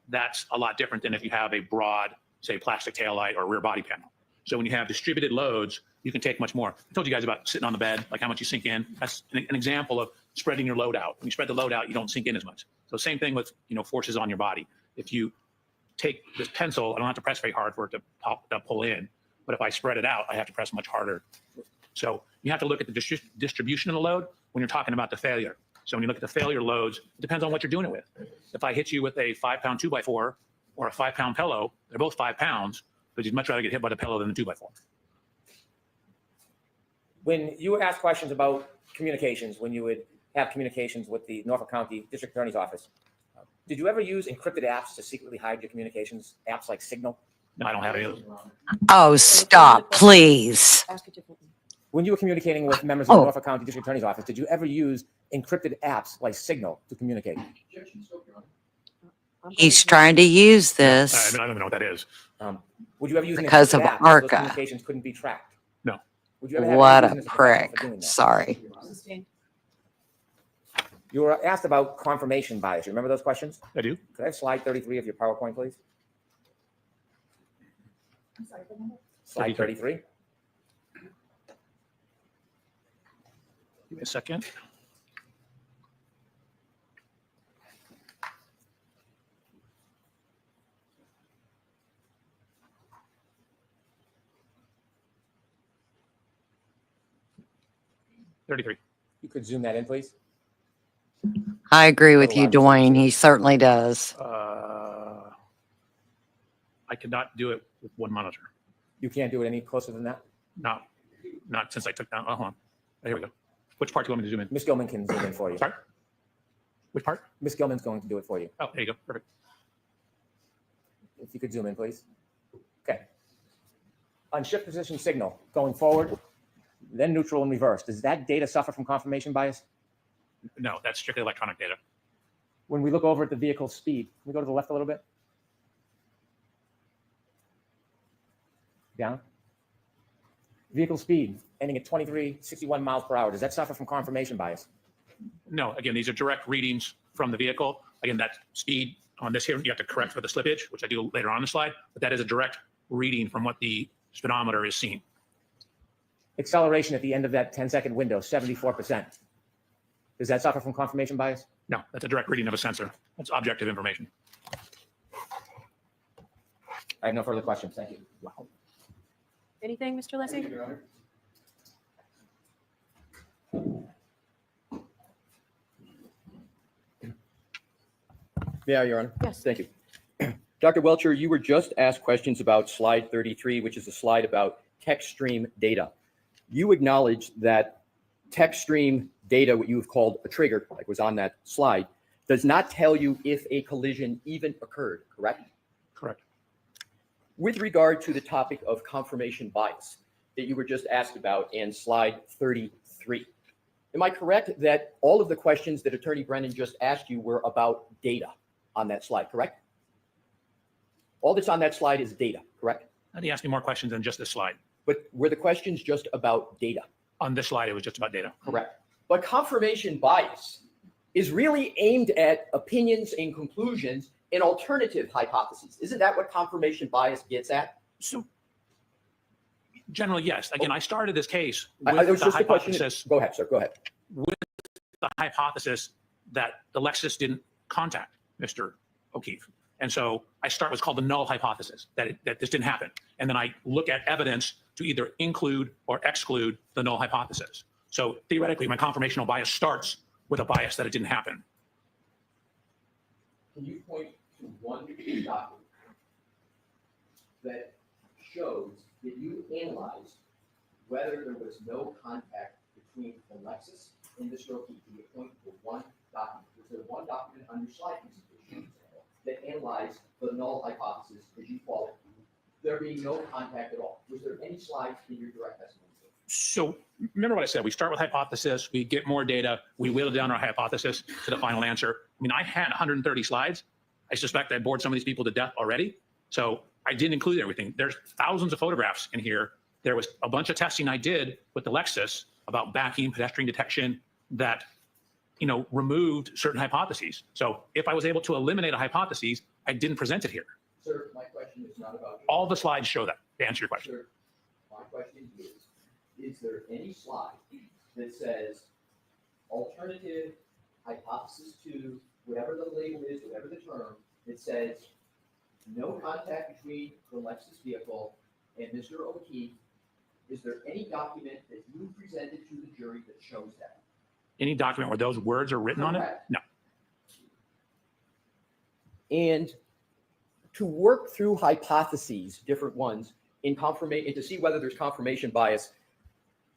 that's a lot different than if you have a broad, say, plastic taillight or rear body panel. So when you have distributed loads, you can take much more. I told you guys about sitting on the bed, like how much you sink in. That's an example of spreading your load out. When you spread the load out, you don't sink in as much. So same thing with, forces on your body. If you take this pencil, I don't have to press very hard for it to pull in. But if I spread it out, I have to press much harder. So you have to look at the distribution of the load when you're talking about the failure. So when you look at the failure loads, it depends on what you're doing it with. If I hit you with a 5-pound 2x4 or a 5-pound pillow, they're both 5 pounds, but you'd much rather get hit by the pillow than the 2x4. When you were asked questions about communications, when you would have communications with the Norfolk County District Attorney's Office, did you ever use encrypted apps to secretly hide your communications? Apps like Signal? No, I don't have any of those. Oh, stop, please. Ask it differently. When you were communicating with members of the Norfolk County District Attorney's Office, did you ever use encrypted apps like Signal to communicate? He's trying to use this. I don't even know what that is. Would you ever use an Because encrypted of app so those ARCA. communications couldn't be tracked? No. Would you ever have What any a business professional prick. for doing that? Sorry. You were asked about confirmation bias. You remember those questions? I do. Could I have slide 33 of your PowerPoint, please? Slide 33. Give me a second. $33. You could zoom that in, please. I agree with you, Otherwise, Dwayne. He certainly does. I could not do it with one monitor. You can't do it any closer than that. Not since I took down. Oh, hold on. Here we go. Which part do you want me to zoom in? Miss Gilman can zoom in for you. Sorry. Which part? Miss Gilman's going to do it for you. Oh, there you go. Perfect. If you could zoom in, please. Okay. On shift position signal, going forward, then neutral and reverse. Does that data suffer from confirmation bias? No, that's strictly electronic data. When we look over at the vehicle speed, can we go to the left a little bit? Down. Vehicle speed ending at 2361 miles per hour. Does that suffer from confirmation bias? No, again, these are direct readings from the vehicle. Again, that speed on this here, you have to correct for the slippage, which I do later on the slide, but that is a direct reading from what the speedometer is seeing. Acceleration at the end of that 10-second window, 74%. Does that suffer from confirmation bias? No, that's a direct reading of a sensor. That's objective information. I have no further questions. Thank you. Wow. Anything, Mr. Alessi? Yeah, Your Honor. Yes. Thank you. Dr. Welcher, you were just asked questions about slide 33, which is a slide about text stream data. You acknowledge that text stream data, what you have called a trigger, like was on that slide, does not tell you if a collision even occurred, correct? Correct. With regard to the topic of confirmation bias that you were just asked about in slide 33, am I correct that all of the questions that Attorney Brennan just asked you were about data on that slide, correct? All that's on that slide is data, correct? And he asked me more questions than just this slide. But were the questions just about data? On this slide, it was just about data. Correct. But confirmation bias is really aimed at opinions and conclusions and alternative hypotheses. Isn't that what confirmation bias gets at? So generally, yes. Again, I started this case It with was the just a question. hypothesis, Go ahead, sir. Go ahead. that the Lexus didn't contact Mr. O'Keefe. And so I start what's called the null hypothesis, that this didn't happen. And then I look at evidence to either include or exclude the null hypothesis. So theoretically, my confirmational bias starts with a bias that it didn't happen. Can you point to one document that shows that you analyzed whether there was no contact between the Lexus and Mr. O'Keefe? Can you point to one document? Was there one document on your slide presentation that analyzed the null hypothesis, as you call it, there being no contact at all? Was there any slides in your direct testimony? So remember what I said, we start with hypothesis, we get more data, we whittle down our hypothesis to the final answer. I mean, I had 130 slides. I suspect I bored some of these people to death already. So I didn't include everything. There's thousands of photographs in here. There was a bunch of testing I did with the Lexus about backing, pedestrian detection that, removed certain hypotheses. So if I was able to eliminate a hypothesis, I didn't present it here. Sir, my question is not about. All the slides show that, to answer your question. Sir, my question is there any slide that says alternative hypothesis to whatever the label is, whatever the term, that says no contact between the Lexus vehicle and Mr. O'Keefe? Is there any document that you presented to the jury that shows that? Any document where those words are written on it? Correct. No. And to work through hypotheses, different ones, in confirmation, to see whether there's confirmation bias,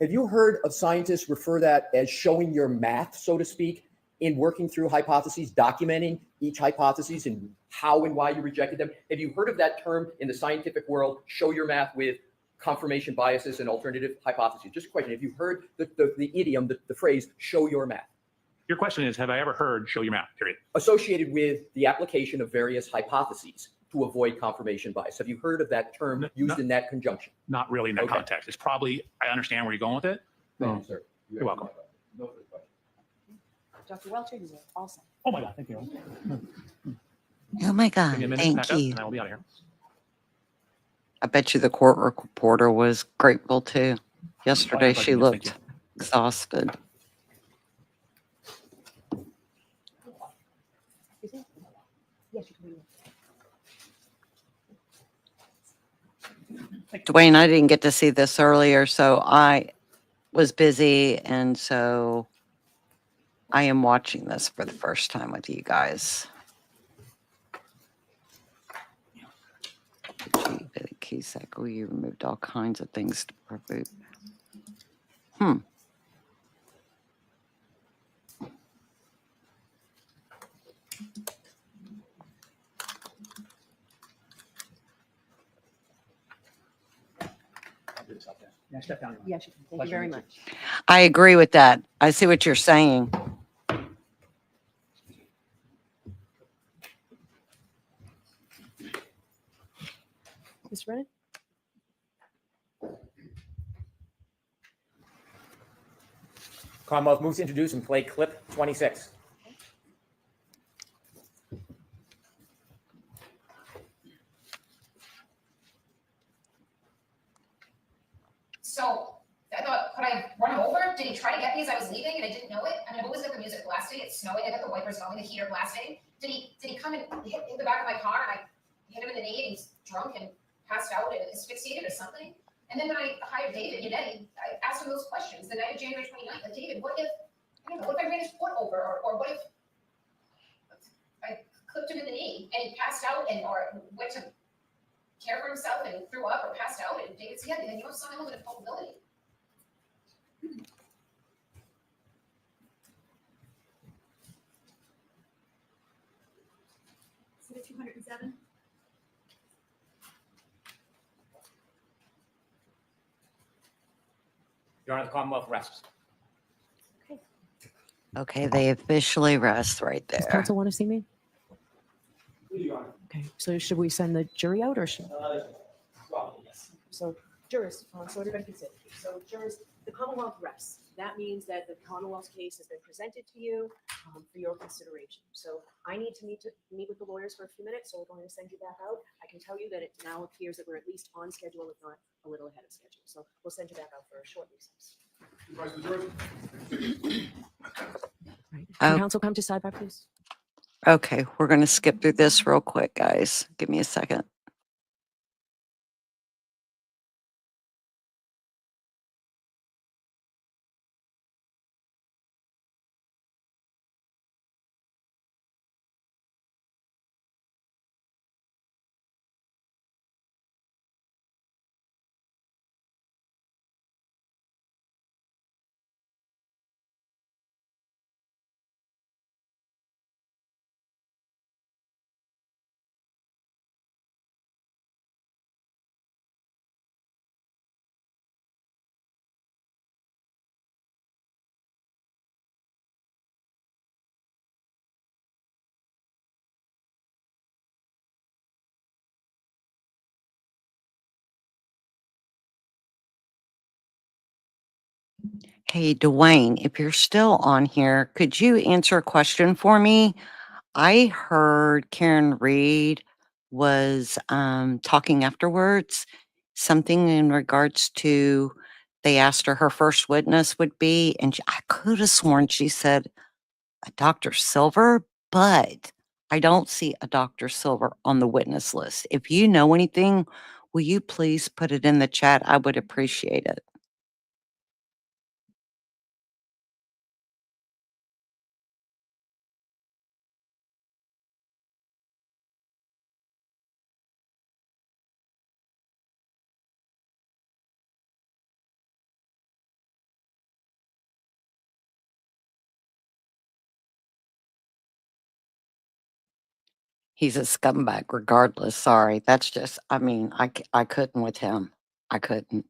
have you heard of scientists refer that as showing your math, so to speak, in working through hypotheses, documenting each hypothesis and how and why you rejected them? Have you heard of that term in the scientific world, show your math with confirmation biases and alternative hypotheses? Just a question. Have you heard the idiom, the phrase, show your math? Your question is, have I ever heard show your math, period? Associated with the application of various hypotheses to avoid confirmation bias. Have you heard of that term used in that conjunction? Not really in that Okay. context. It's probably, I understand where you're going with it. Thank you, sir. You're welcome. No further questions. Dr. Welcher, you are all set. Oh my God, thank you. Oh my Give God, me a minute to thank pack up you. and I will be out of here. I bet you the court reporter was grateful too. Yesterday, Thank she you. looked exhausted. Excuse me? Yes, you can read it. Dwayne, I didn't get to see this earlier, so I was busy, and so I am watching this for the first time with you guys. Gee, but a key cycle, you removed all kinds of things to prove. Yeah, step down. Yes, you can. Thank you very much. I agree with that. I see what you're saying. Mr. Brennan? Commonwealth moves to introduce and play clip 26. So I thought, could I run him over? Did he try to get me as I was leaving and I didn't know it? I mean, I've always got the music blasting. It's snowing. I got the wipers going, the heater blasting. Did he come and hit the back of my car and I hit him in the knee and he's drunk and passed out and asphyxiated or something? And then when I hired David Yanetti, I asked him those questions the night of January 29th. Like, David, what if, I don't know, what if I ran his foot over or what if I clipped him in the knee and he passed out or went to care for himself and threw up or passed out? And David said, yeah, then you have some element of culpability. Exhibit 207. Your Honor, the Commonwealth rests. Okay, they officially rest right Does there. counsel want to see me? Your Honor. Okay. Okay, so should we send the jury out or should? So jurors, so everybody can sit. So jurors, the Commonwealth rests. That means that the Commonwealth's case has been presented to you for your consideration. So I need to meet with the lawyers for a few minutes, so we're going to send you back out. I can tell you that it now appears that we're at least on schedule, if not a little ahead of schedule. So we'll send you back out for a short recess. Right. Can Oh. counsel come to sidebar, please? Okay, we're going to skip through this real quick, guys. Give me a second. Hey, Dwayne, if you're still on here, could you answer a question for me? I heard Karen Reed was talking afterwards, something in regards to they asked her first witness would be, and I could have sworn she said a Dr. Silver, but I don't see a Dr. Silver on the witness list. If you know anything, will you please put it in the chat? I would appreciate it. He's a scumbag regardless. Sorry. That's just, I mean, I couldn't with him. I couldn't.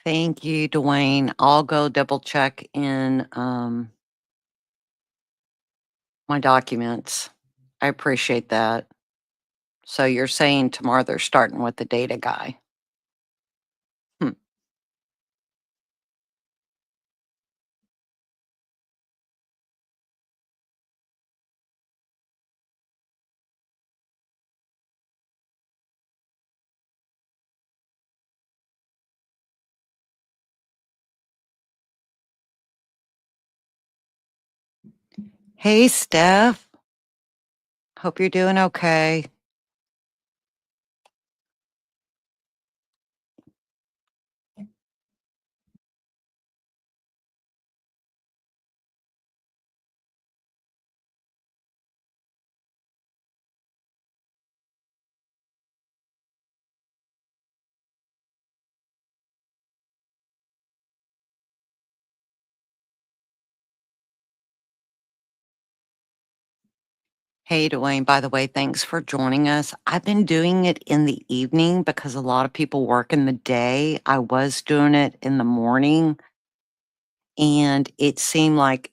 Thank you, Dwayne. I'll go double check in my documents. I appreciate that. So you're saying tomorrow they're starting with the data guy. Hey, Steph. Hope you're doing okay. Hey, Dwayne, by the way, thanks for joining us. I've been doing it in the evening because a lot of people work in the day. I was doing it in the morning and it seemed like,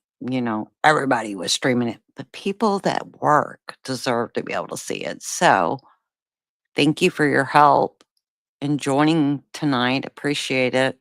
everybody was streaming it, but people that work deserve to be able to see it. So thank you for your help in joining tonight. Appreciate it.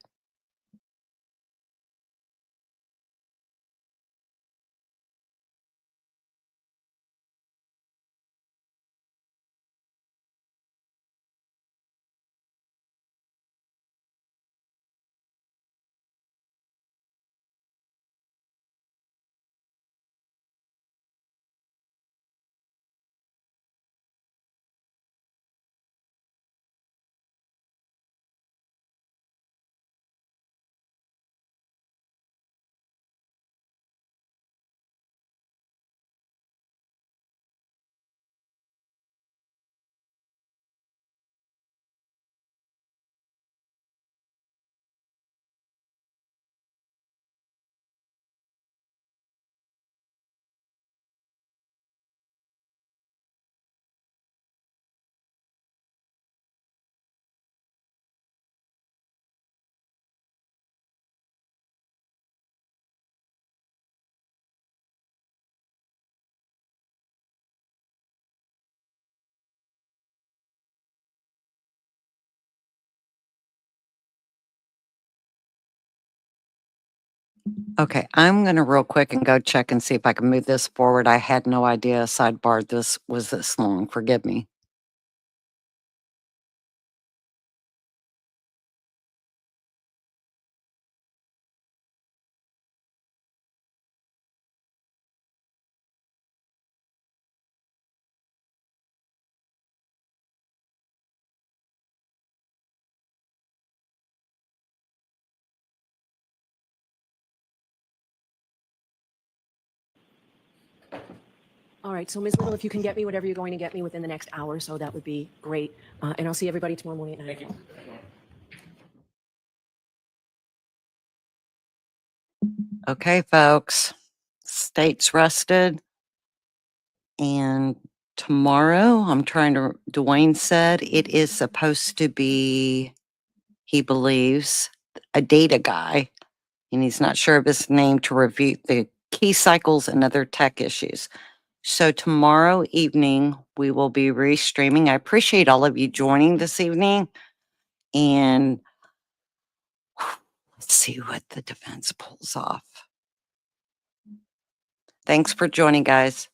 Okay, I'm gonna real quick and go check and see if I can move this forward. I had no idea sidebar this was this long. Forgive me. All right, so Ms. Little, if you can get me whatever you're going to get me within the next hour, so that would be great. And I'll see everybody tomorrow morning at 9 o'clock. Okay, folks, state's rested. And tomorrow, Dwayne said it is supposed to be, he believes, a data guy, and he's not sure of his name to review the key cycles and other tech issues. So tomorrow evening, we will be restreaming. I appreciate all of you joining this evening. And let's see what the defense pulls off. Thanks for joining, guys.